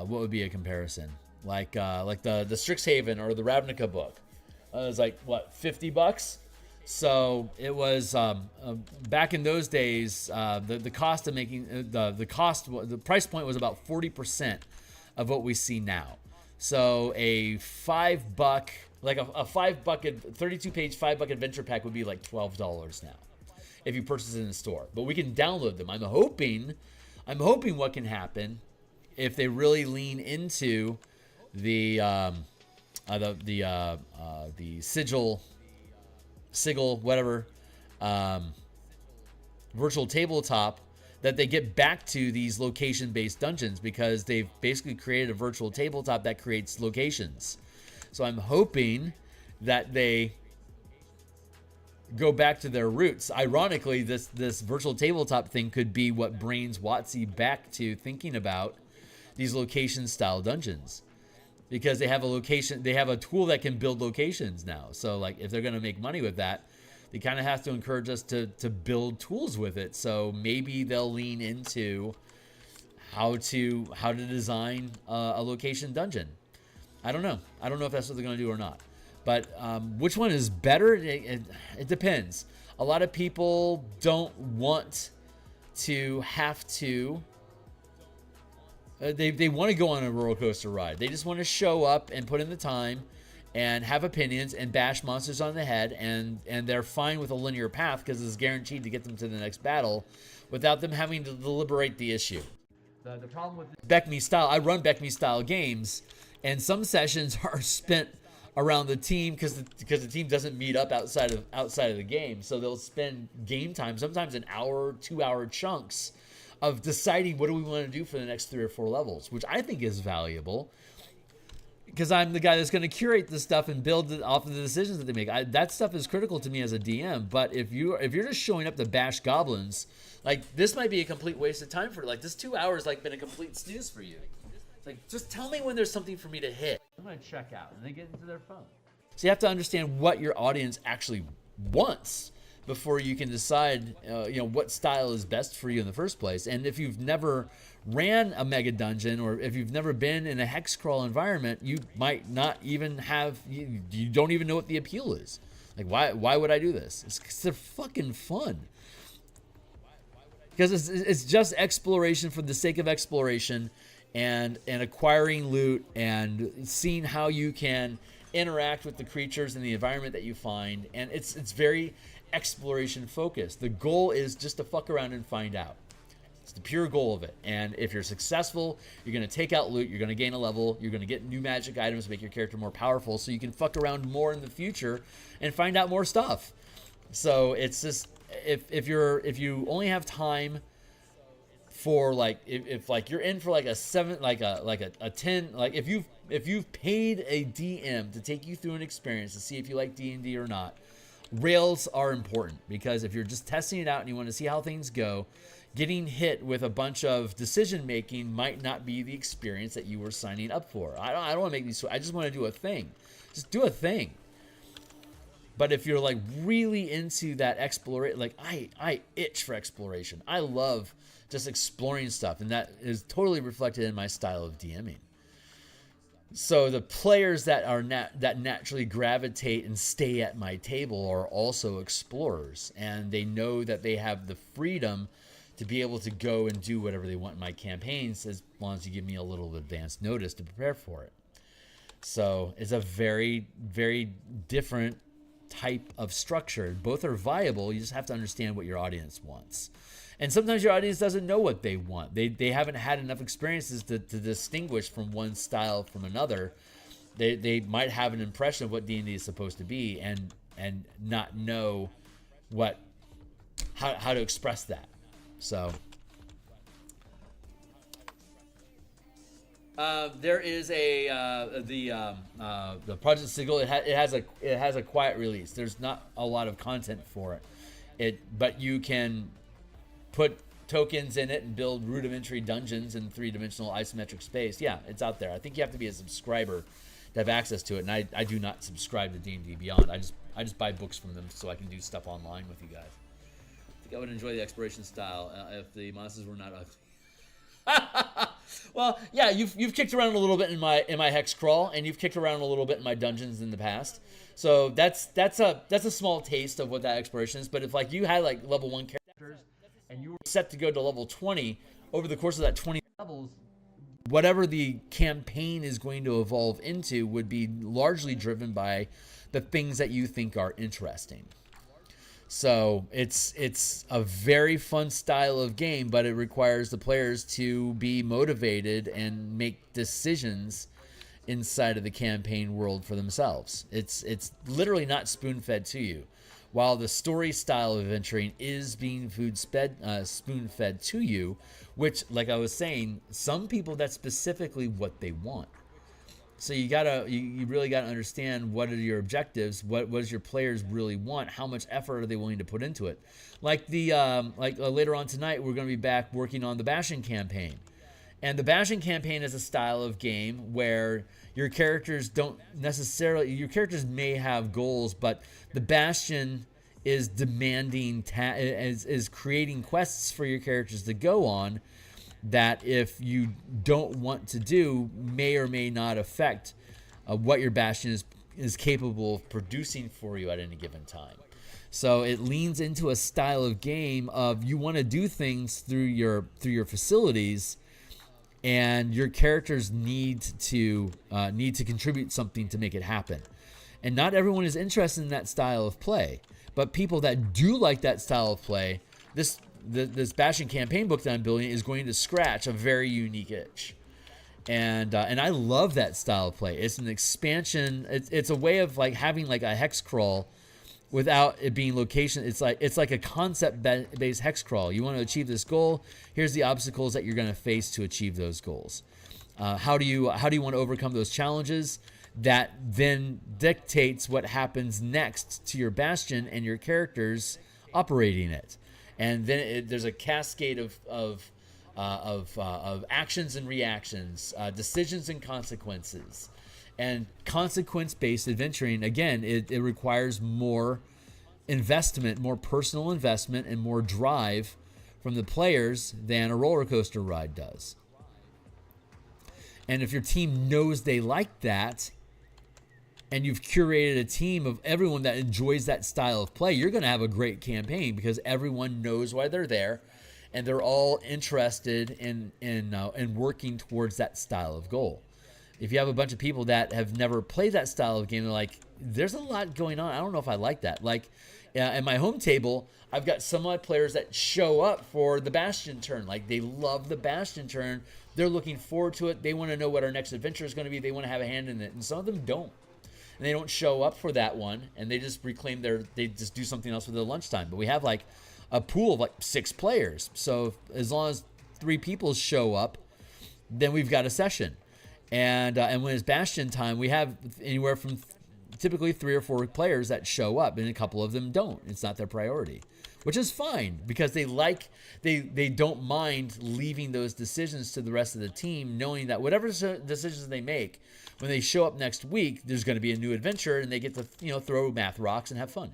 would be a comparison, like the Strixhaven or the Ravnica book. It was like what, $50. So it was back in those days. The cost of making the price point was about 40% of what we see now. So a $5, like a $5, 32-page $5 adventure pack would be like $12 now if you purchase it in the store. But we can download them. I'm hoping what can happen if they really lean into the sigil, whatever, virtual tabletop, that they get back to these location-based dungeons, because they've basically created a virtual tabletop that creates locations. So I'm hoping that they go back to their roots. Ironically, this virtual tabletop thing could be what brings WotC back to thinking about these location-style dungeons. Because they have a tool that can build locations now. So like if they're going to make money with that, they kind of have to encourage us to build tools with it. So maybe they'll lean into how to design a location dungeon. I don't know if that's what they're going to do or not. But which one is better? It depends. A lot of people don't want to have to. They want to go on a roller coaster ride. They just want to show up and put in the time and have opinions and bash monsters on the head, and they're fine with a linear path because it's guaranteed to get them to the next battle without them having to deliberate the issue. The problem with Beck Me style, I run Beck Me style games, and some sessions are spent around the team because the team doesn't meet up outside of the game, so they'll spend game time, sometimes an hour, 2-hour chunks of deciding what do we want to do for the next 3 or 4 levels, which I think is valuable because I'm the guy that's going to curate this stuff and build it off of the decisions that they make. That stuff is critical to me as a DM. But if you're just showing up to bash goblins, like this might be a complete waste of time for like this 2 hours like been a complete snooze for you. It's like, just tell me when there's something for me to hit. I'm going to check out, and they get into their phone. So you have to understand what your audience actually wants before you can decide, what style is best for you in the first place. And if you've never ran a mega dungeon, or if you've never been in a hex crawl environment, you might not even have, you don't even know what the appeal is. Like, why would I do this? It's 'cause they're fucking fun. Because it's just exploration for the sake of exploration, and acquiring loot and seeing how you can interact with the creatures and the environment that you find. And it's very exploration focused. The goal is just to fuck around and find out. It's the pure goal of it. And if you're successful, you're going to take out loot, you're going to gain a level, you're going to get new magic items to make your character more powerful, so you can fuck around more in the future and find out more stuff. So it's just, if you only have time for like, if like you're in for like a 7, like a 10, like if you've paid a DM to take you through an experience to see if you like D&D or not, rails are important, because if you're just testing it out and you want to see how things go, getting hit with a bunch of decision making might not be the experience that you were signing up for. I don't want to make these. I just want to do a thing. Just do a thing. But if you're like really into that exploration, like I itch for exploration. I love just exploring stuff, and that is totally reflected in my style of DMing. So the players that are that naturally gravitate and stay at my table are also explorers, and they know that they have the freedom to be able to go and do whatever they want in my campaigns, as long as you give me a little advance notice to prepare for it. So it's a very, very different type of structure. Both are viable. You just have to understand what your audience wants. And sometimes your audience doesn't know what they want. They haven't had enough experiences to distinguish from one style from another. They might have an impression of what D&D is supposed to be and not know how to express that. So there is the Project Sigil. It has a quiet release. There's not a lot of content for it. But you can put tokens in it and build rudimentary dungeons in 3-dimensional isometric space. Yeah, it's out there. I think you have to be a subscriber to have access to it, and I do not subscribe to D&D Beyond. I just buy books from them so I can do stuff online with you guys. I think I would enjoy the exploration style if the monsters were not ugly. Well, yeah, you've kicked around a little bit in my hex crawl, and you've kicked around a little bit in my dungeons in the past. So that's a small taste of what that exploration is. But if like you had like level 1 characters and you were set to go to level 20 over the course of that 20 levels, whatever the campaign is going to evolve into would be largely driven by the things that you think are interesting. So it's a very fun style of game, but it requires the players to be motivated and make decisions inside of the campaign world for themselves. It's literally not spoon-fed to you. While the story style of adventuring is being spoon-fed to you, which, like I was saying, some people, that's specifically what they want. So you really gotta understand what are your objectives, what does your players really want, how much effort are they willing to put into it. Like later on tonight, we're gonna be back working on the Bastion campaign, and the Bastion campaign is a style of game where your characters may have goals, but the Bastion is demanding is creating quests for your characters to go on, that if you don't want to do, may or may not affect what your Bastion is capable of producing for you at any given time. So it leans into a style of game of you want to do things through your facilities, and your characters need to contribute something to make it happen. And not everyone is interested in that style of play, but people that do like that style of play, this Bastion campaign book that I'm building is going to scratch a very unique itch, and I love that style of play. It's an expansion. It's a way of like having like a hex crawl without it being location. It's like a concept based hex crawl. You want to achieve this goal. Here's the obstacles that you're going to face to achieve those goals. How do you want to overcome those challenges? That then dictates what happens next to your Bastion and your characters operating it. And then there's a cascade of actions and reactions, decisions and consequences. And consequence-based adventuring, again, it requires more investment, more personal investment, and more drive from the players than a roller coaster ride does. And if your team knows they like that, and you've curated a team of everyone that enjoys that style of play, you're going to have a great campaign because everyone knows why they're there, and they're all interested in working towards that style of goal. If you have a bunch of people that have never played that style of game, they're like, there's a lot going on. I don't know if I like that. Like, at my home table, I've got some of my players that show up for the Bastion turn. Like, they love the Bastion turn. They're looking forward to it. They want to know what our next adventure is going to be. They want to have a hand in it. And some of them don't. And they don't show up for that one, and they just they just do something else with their lunchtime. But we have like a pool of like 6 players. So as long as 3 people show up, then we've got a session. And when it's Bastion time, we have anywhere from typically 3 or 4 players that show up, and a couple of them don't. It's not their priority, which is fine because they don't mind leaving those decisions to the rest of the team, knowing that whatever decisions they make, when they show up next week, there's going to be a new adventure, and they get to throw math rocks and have fun.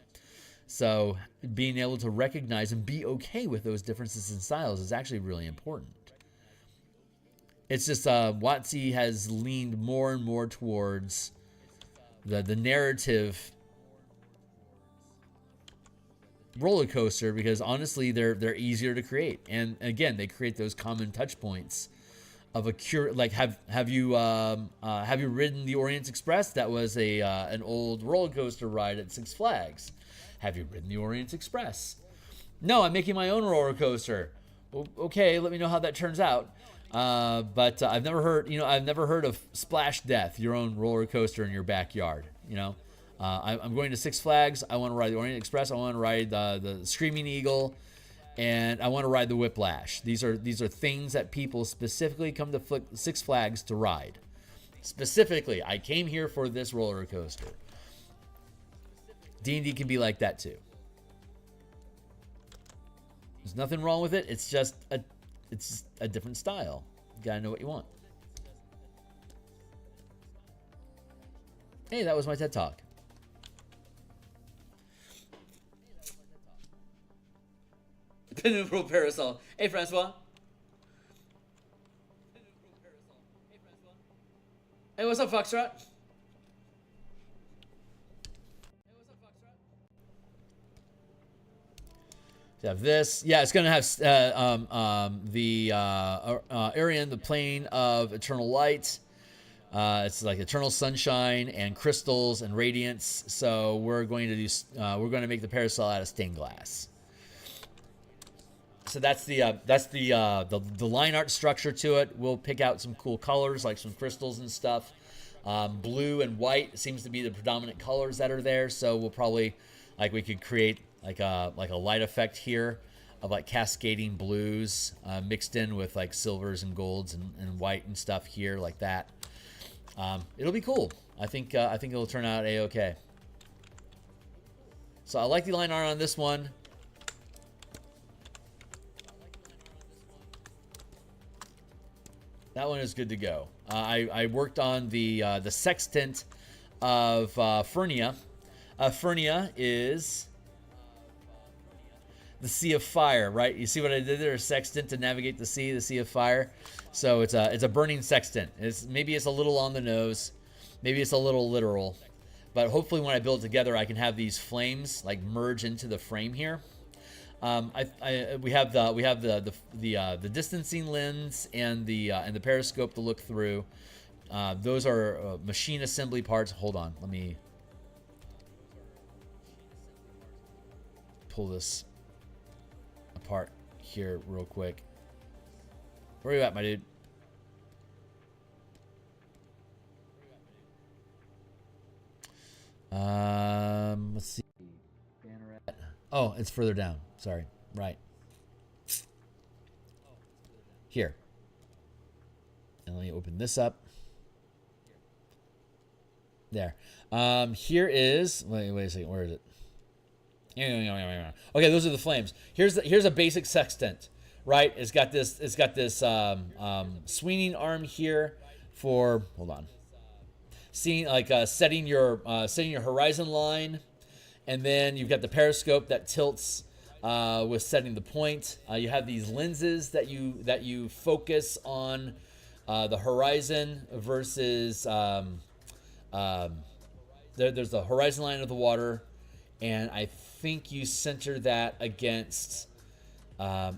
So being able to recognize and be okay with those differences in styles is actually really important. It's just WotC has leaned more and more towards the narrative roller coaster because honestly they're easier to create, and again they create those common touch points of a like have you ridden the Orient Express? That was an old roller coaster ride at Six Flags. Have you ridden the Orient Express? No, I'm making my own roller coaster. Well, okay, let me know how that turns out. But I've never heard of Splash Death, your own roller coaster in your backyard. I'm going to Six Flags. I want to ride the Orient Express. I want to ride the Screaming Eagle, and I want to ride the Whiplash. These are things that people specifically come to Six Flags to ride. Specifically, I came here for this roller coaster. D&D can be like that too. There's nothing wrong with it. It's just a different style. You gotta know what you want. Hey, that was my TED Talk. Penumbral Parasol. Hey, Francois. Hey, what's up, Foxtrot? You have this. Yeah, it's going to have the Arian, the plane of eternal light. It's like eternal sunshine and crystals and radiance. So we're going to make the parasol out of stained glass. So that's the line art structure to it. We'll pick out some cool colors like some crystals and stuff. Blue and white seems to be the predominant colors that are there. So we'll probably we could create like a light effect here of like cascading blues mixed in with like silvers and golds and white and stuff here like that. It'll be cool. I think it'll turn out a-okay. So I like the line art on this one. That one is good to go. I worked on the sextant of Furnia. Furnia is the Sea of Fire, right? You see what I did there? A sextant to navigate the Sea of Fire. So it's a burning sextant. Maybe it's a little on the nose, maybe it's a little literal, but hopefully when I build it together, I can have these flames like merge into the frame here. We have the distancing lens and the periscope to look through. Those are machine assembly parts. Hold on, let me pull this apart here real quick. Where are you at, my dude? Let's see. Banneret. Oh, it's further down. Sorry. Right. Here. And let me open this up. There. Here is. Wait a second. Where is it? Okay, those are the flames. Here's a basic sextant, right? It's got this swinging arm here for, hold on, seeing setting your horizon line, and then you've got the periscope that tilts with setting the point. You have these lenses that you focus on the horizon versus there's the horizon line of the water. And I think you center that against, either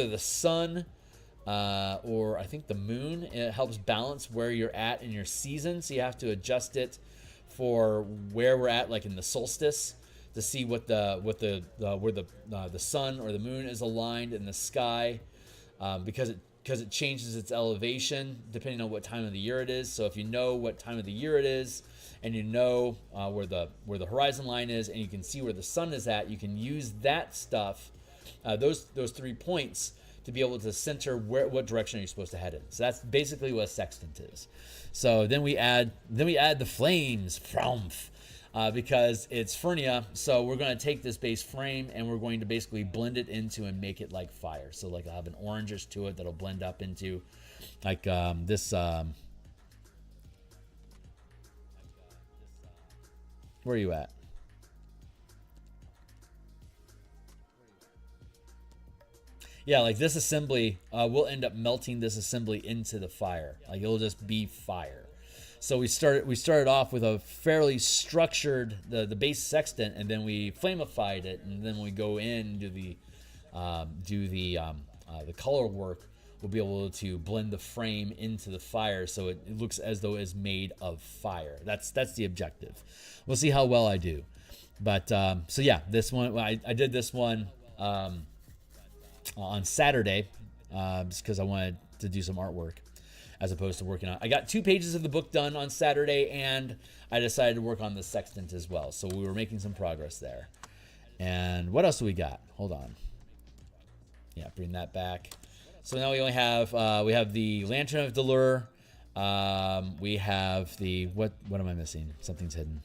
the sun or I think the moon. It helps balance where you're at in your season, so you have to adjust it for where we're at, like in the solstice, to see where the sun or the moon is aligned in the sky, because it changes its elevation depending on what time of the year it is. So if you know what time of the year it is, and you know where the horizon line is, and you can see where the sun is at, you can use that stuff, those 3 points, to be able to center what direction you're supposed to head in. So that's basically what a sextant is. So then we add the flames, because it's Furnia. So we're going to take this base frame and we're going to basically blend it into and make it like fire. So like I'll have an orangish to it that'll blend up into like this. Where are you at? Yeah, like this assembly, we'll end up melting this assembly into the fire. Like it'll just be fire. So we started off with a fairly structured the base sextant, and then we flamified it, and then we go in and do the color work. We'll be able to blend the frame into the fire, so it looks as though it's made of fire. That's the objective. We'll see how well I do. But so yeah, this one I did this one on Saturday just because I wanted to do some artwork as opposed to working on. I got 2 pages of the book done on Saturday, and I decided to work on the sextant as well. So we were making some progress there. And what else do we got? Hold on. Yeah, bring that back. So now we only have we have the Lantern of Delure. We have the what am I missing? Something's hidden.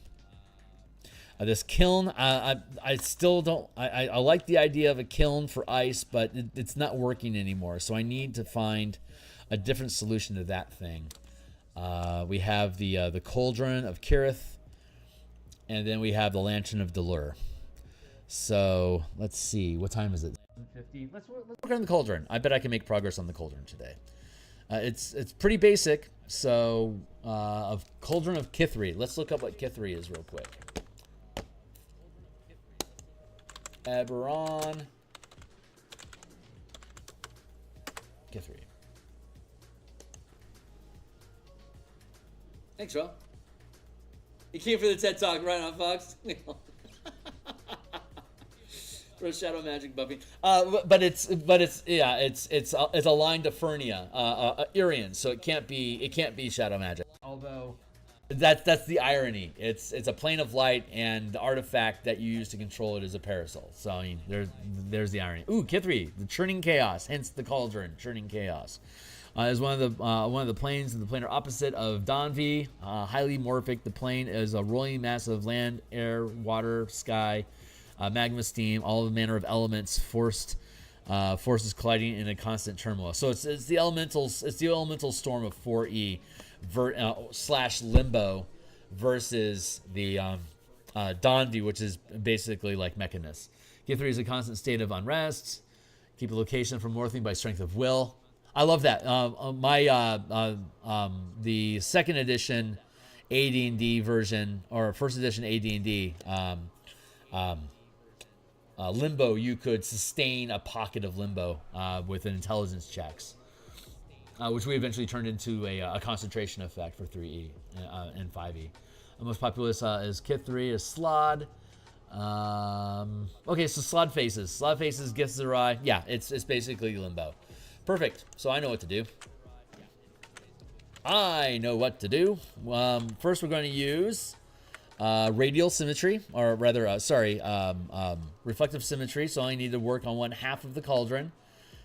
This kiln, I still don't. I like the idea of a kiln for ice, but it's not working anymore. So I need to find a different solution to that thing. We have the Cauldron of Kirith, and then we have the Lantern of Delure. So let's see, what time is it? 50. Let's work on the Cauldron. I bet I can make progress on the Cauldron today. It's pretty basic. So of Cauldron of Kithri. Let's look up what Kithri is real quick. Eberron. Kithri. Thanks, Ro. You came for the TED Talk, right on, Fox? For shadow magic buffing, but it's aligned to Furnia, Irian, so it can't be shadow magic. Although that's the irony. It's a plane of light, and the artifact that you use to control it is a parasol. So I mean, there's the irony. Ooh, Kithri, the churning chaos, hence the cauldron, churning chaos. Is one of the planes and the planar opposite of Donvi, highly morphic. The plane is a rolling mass of land, air, water, sky. Magma, steam, all the manner of elements, forces colliding in a constant turmoil. So it's the elemental storm of 4E / limbo versus the Donvi, which is basically like Mechanus. Kithri is a constant state of unrest. Keep a location from morphing by strength of will. I love that. The second edition AD&D version, or first edition AD&D. Limbo, you could sustain a pocket of limbo with an intelligence checks, which we eventually turned into a concentration effect for 3E and 5E. The most populous is Kithri, is Slod. Okay, so Slod faces, Gifts of Zerai. Yeah, it's basically Limbo. Perfect. So I know what to do. First, we're going to use radial symmetry, or rather, reflective symmetry. So I only need to work on one half of the cauldron,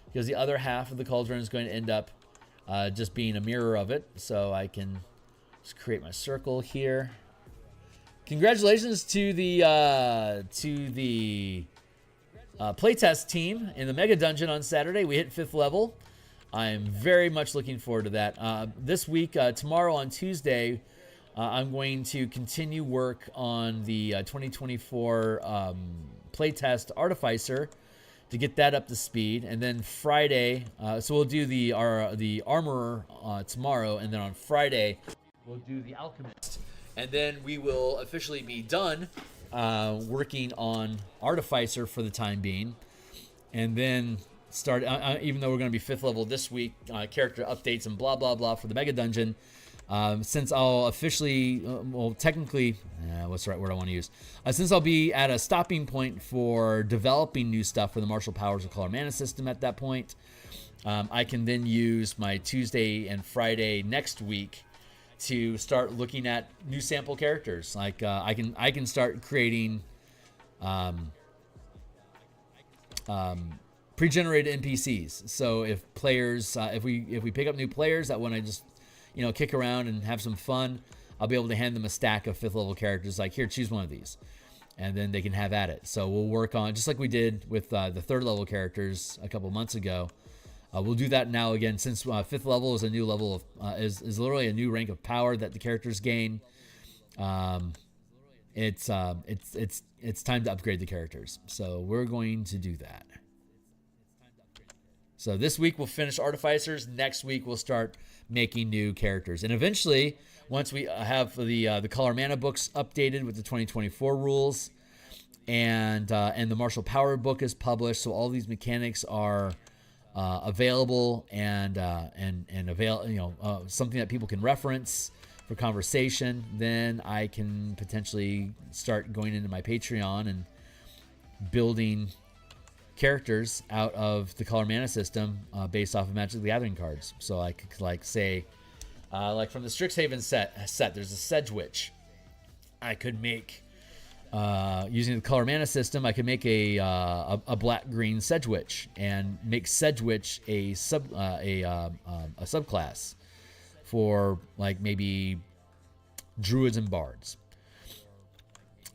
because the other half of the cauldron is going to end up just being a mirror of it. So I can just create my circle here. Congratulations to the playtest team in the Mega Dungeon on Saturday. We hit 5th level. I'm very much looking forward to that. This week, tomorrow on Tuesday, I'm going to continue work on the 2024 playtest Artificer to get that up to speed. And then Friday, so we'll do the Armorer tomorrow, and then on Friday, we'll do the Alchemist. And then we will officially be done working on Artificer for the time being. And then start, even though we're going to be 5th level this week, character updates and blah, blah, blah for the Mega Dungeon. Since I'll officially, technically, what's the right word I want to use? Since I'll be at a stopping point for developing new stuff for the Martial Powers of Color Mana system at that point, I can then use my Tuesday and Friday next week to start looking at new sample characters. Like I can pre-generated NPCs. So if players, if we pick up new players that want to just, you know, kick around and have some fun, I'll be able to hand them a stack of 5th level characters. Like, here, choose one of these, and then they can have at it. So we'll work on, just like we did with the 3rd level characters a couple months ago. We'll do that now again, since 5th level is a new level of is literally a new rank of power that the characters gain. It's time to upgrade the characters. So we're going to do that. So this week we'll finish Artificers. Next week we'll start making new characters, and eventually, once we have the Color Mana books updated with the 2024 rules, and the Martial Power book is published, so all these mechanics are available and something that people can reference for conversation, then I can potentially start going into my Patreon and building characters out of the Color Mana system based off of Magic the Gathering cards. So I could, like, say, like from the Strixhaven set, there's a Sedge Witch. I could make, using the Color Mana system, I could make a black-green Sedge Witch and make Sedge Witch a subclass for, like, maybe Druids and Bards.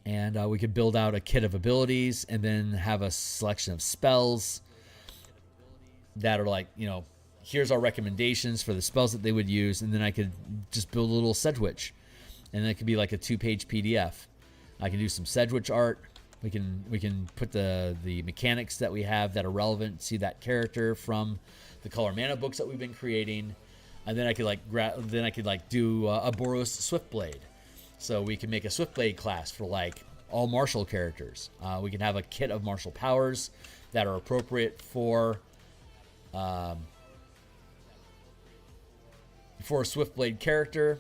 And we could build out a kit of abilities and then have a selection of spells that are like, you know, here's our recommendations for the spells that they would use. And then I could just build a little Sedge Witch. And then it could be like a 2-page PDF. I can do some Sedge Witch art. We can put the mechanics that we have that are relevant to that character from the Color Mana books that we've been creating. And then I could do a Boros Swiftblade. So we can make a Swiftblade class for, like, all martial characters. We can have a kit of martial powers that are appropriate for a Swiftblade character.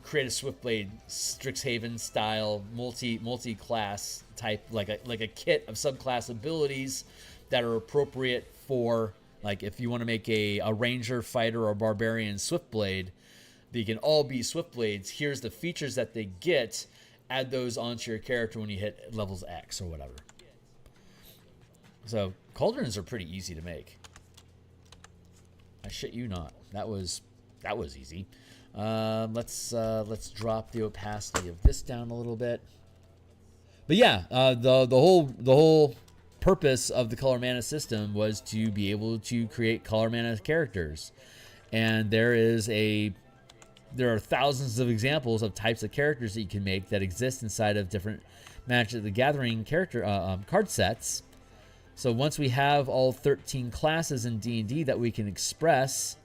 Create a Swiftblade Strixhaven style multi-class type, like a kit of subclass abilities that are appropriate for, like, if you want to make a ranger, fighter, or barbarian Swiftblade. They can all be Swiftblades. Here's the features that they get. Add those onto your character when you hit levels X or whatever. So cauldrons are pretty easy to make. I shit you not. That was easy. Let's drop the opacity of this down a little bit. But yeah, the whole purpose of the Color Mana system was to be able to create Color Mana characters, and there are thousands of examples of types of characters that you can make that exist inside of different Magic the Gathering character card sets. So once we have all 13 classes in D&D that we can express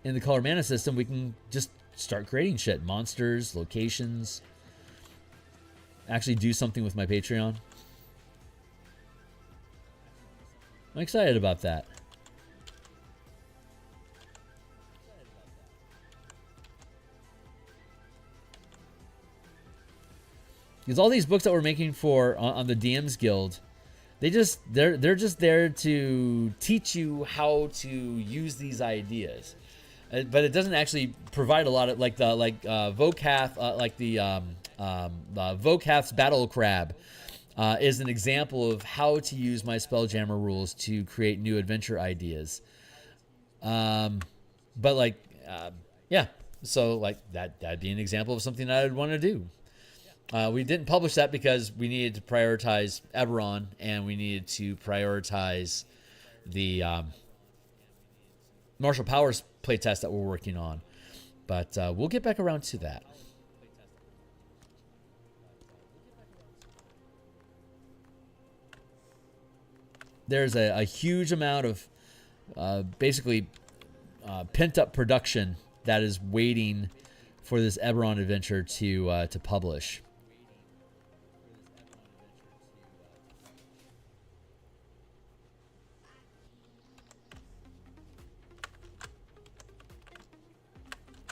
in the Color Mana system, we can just start creating shit. Monsters, locations. Actually do something with my Patreon. I'm excited about that. Because all these books that we're making for on the DMsGuild, they're just there to teach you how to use these ideas, but it doesn't actually provide a lot of Vokath, Vokath's Battle Crab is an example of how to use my Spelljammer rules to create new adventure ideas. Yeah, so like that'd be an example of something I would want to do. We didn't publish that because we needed to prioritize Eberron, and we needed to prioritize the Martial Powers playtest that we're working on. But we'll get back around to that. There's a huge amount of basically pent-up production that is waiting for this Eberron adventure to publish.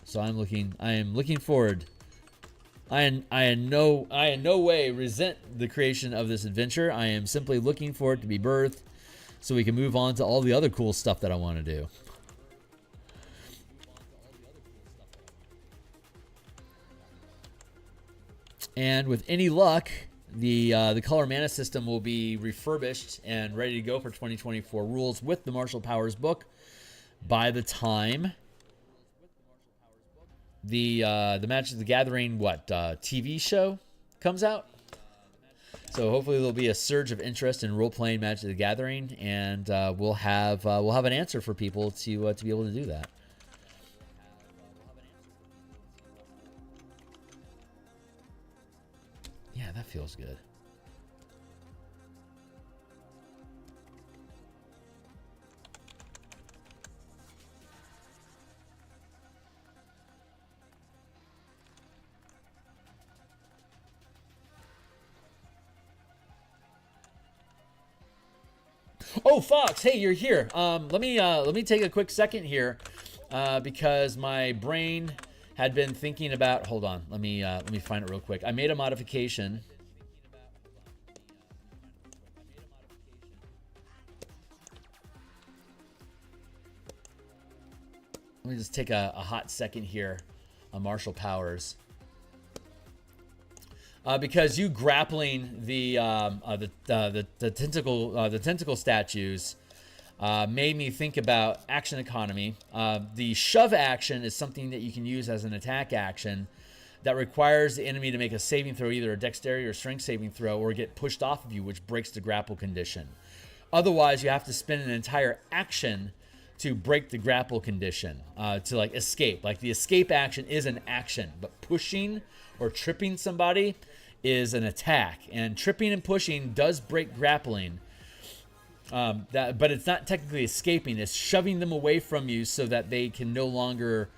So I am looking forward. I in no way resent the creation of this adventure. I am simply looking for it to be birthed so we can move on to all the other cool stuff that I want to do. And with any luck, The color mana system will be refurbished and ready to go for 2024 rules with the Martial Powers book by the time the Magic the Gathering TV show comes out. So hopefully there'll be a surge of interest in role-playing Magic the Gathering, and we'll have an answer for people to be able to do that. Yeah, that feels good. Oh, Fox, hey, you're here. Let me take a quick second here, because my brain had been thinking about. Hold on, let me find it real quick. I made a modification. Let me just take a hot second here on Martial Powers. Because you grappling the tentacle statues made me think about action economy. The shove action is something that you can use as an attack action that requires the enemy to make a saving throw, either a dexterity or strength saving throw, or get pushed off of you, which breaks the grapple condition. Otherwise, you have to spend an entire action to break the grapple condition, to like escape. Like the escape action is an action, but pushing or tripping somebody is an attack, and tripping and pushing does break grappling. But it's not technically escaping; it's shoving them away from you so that they can no longer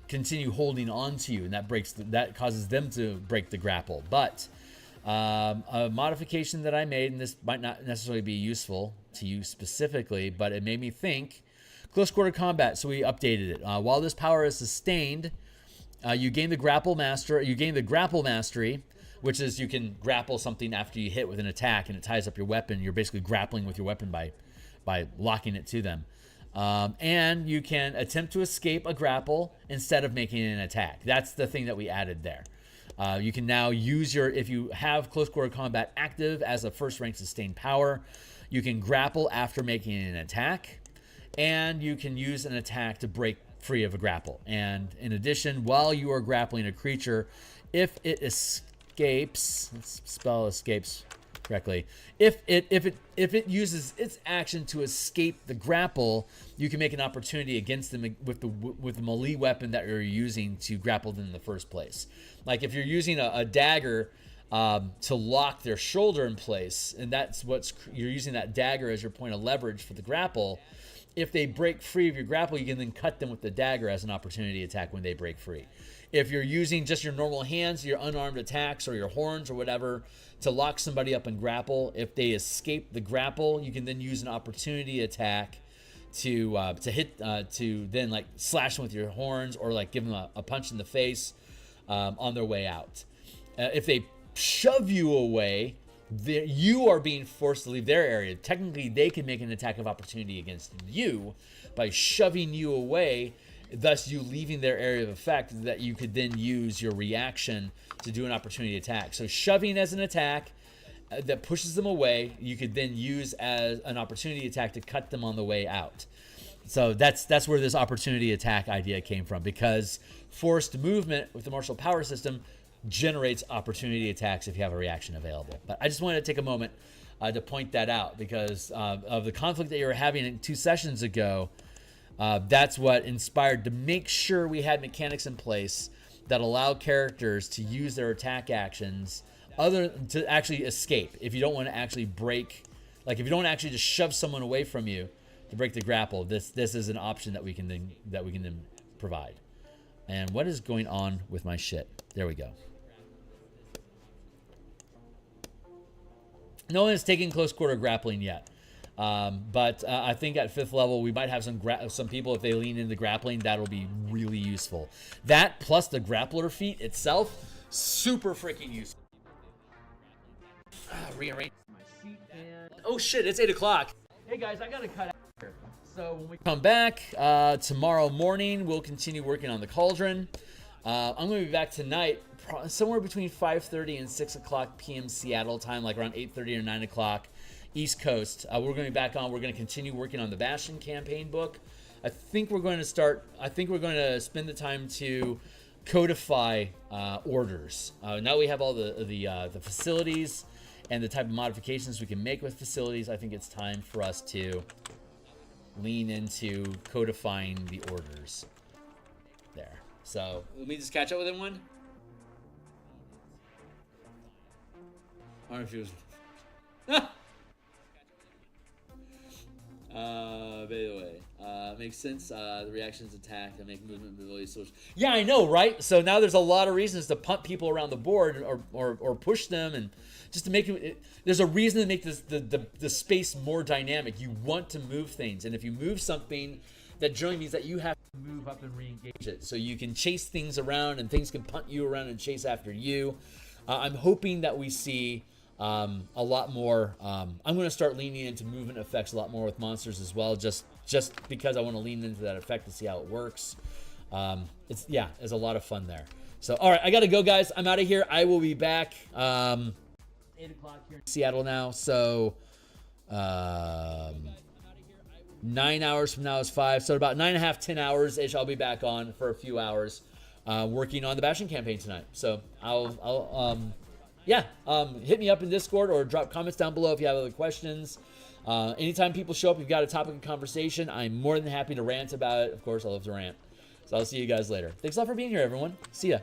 continue holding on to you, and that causes them to break the grapple. But a modification that I made, and this might not necessarily be useful to you specifically, but it made me think. Close quarter combat, so we updated it. While this power is sustained, you gain the grapple mastery, which is you can grapple something after you hit with an attack, and it ties up your weapon. You're basically grappling with your weapon by locking it to them. And you can attempt to escape a grapple instead of making an attack. That's the thing that we added there. You can now use if you have close quarter combat active as a first rank sustained power, you can grapple after making an attack, and you can use an attack to break free of a grapple. And in addition, while you are grappling a creature, if it escapes, let's spell escapes correctly. If it uses its action to escape the grapple, you can make an opportunity against them with the melee weapon that you're using to grapple them in the first place. Like if you're using a dagger to lock their shoulder in place, and you're using that dagger as your point of leverage for the grapple. If they break free of your grapple, you can then cut them with the dagger as an opportunity attack when they break free. If you're using just your normal hands, your unarmed attacks, or your horns or whatever to lock somebody up and grapple, if they escape the grapple, you can then use an opportunity attack to then like slash them with your horns, or like give them a punch in the face on their way out. If they shove you away, you are being forced to leave their area. Technically, they can make an attack of opportunity against you by shoving you away, thus you leaving their area of effect, that you could then use your reaction to do an opportunity attack. So shoving as an attack that pushes them away, you could then use as an opportunity attack to cut them on the way out. So that's where this opportunity attack idea came from, because forced movement with the martial power system generates opportunity attacks if you have a reaction available. But I just wanted to take a moment to point that out, because of the conflict that you were having 2 sessions ago. That's what inspired to make sure we had mechanics in place that allow characters to use their attack actions to actually escape. If you don't want to actually break, like if you don't want to actually just shove someone away from you to break the grapple, this is an option that we can then provide. And what is going on with my shit? There we go. No one is taking close quarter grappling yet. But I think at 5th level, we might have some people, if they lean into grappling, that'll be really useful. That plus the grappler feat itself, super freaking useful. Rearrange my seat and... Oh shit, it's 8 o'clock. Hey guys, I gotta cut out here. So when we come back tomorrow morning, we'll continue working on the cauldron. I'm gonna be back tonight somewhere between 5:30 and 6 o'clock p.m. Seattle time, like around 8:30 or 9 o'clock East Coast. We're going to be back on. We're going to continue working on the Bastion campaign book. I think we're going to spend the time to codify orders. Now we have all the facilities and the type of modifications we can make with facilities. I think it's time for us to lean into codifying the orders there. So let me just catch up with everyone. I don't know if it was by the way, makes sense. The reactions attack and make movement ability social. Yeah, I know, right? So now there's a lot of reasons to punt people around the board or push them, and just to make it. There's a reason to make the space more dynamic. You want to move things, and if you move something, that generally means that you have to move up and re-engage it, so you can chase things around, and things can punt you around and chase after you. I'm hoping that we see a lot more. I'm going to start leaning into movement effects a lot more with monsters as well, just because I want to lean into that effect to see how it works. It's a lot of fun there. So, all right, I got to go, guys. I'm out of here. I will be back 8 o'clock here in Seattle now. So 9 hours from now is 5. So about 9.5, 10 hours-ish, I'll be back on for a few hours working on the Bastion campaign tonight. So hit me up in Discord or drop comments down below if you have other questions. Anytime people show up, you've got a topic of conversation, I'm more than happy to rant about it. Of course, I love to rant. So I'll see you guys later. Thanks a lot for being here, everyone. See ya.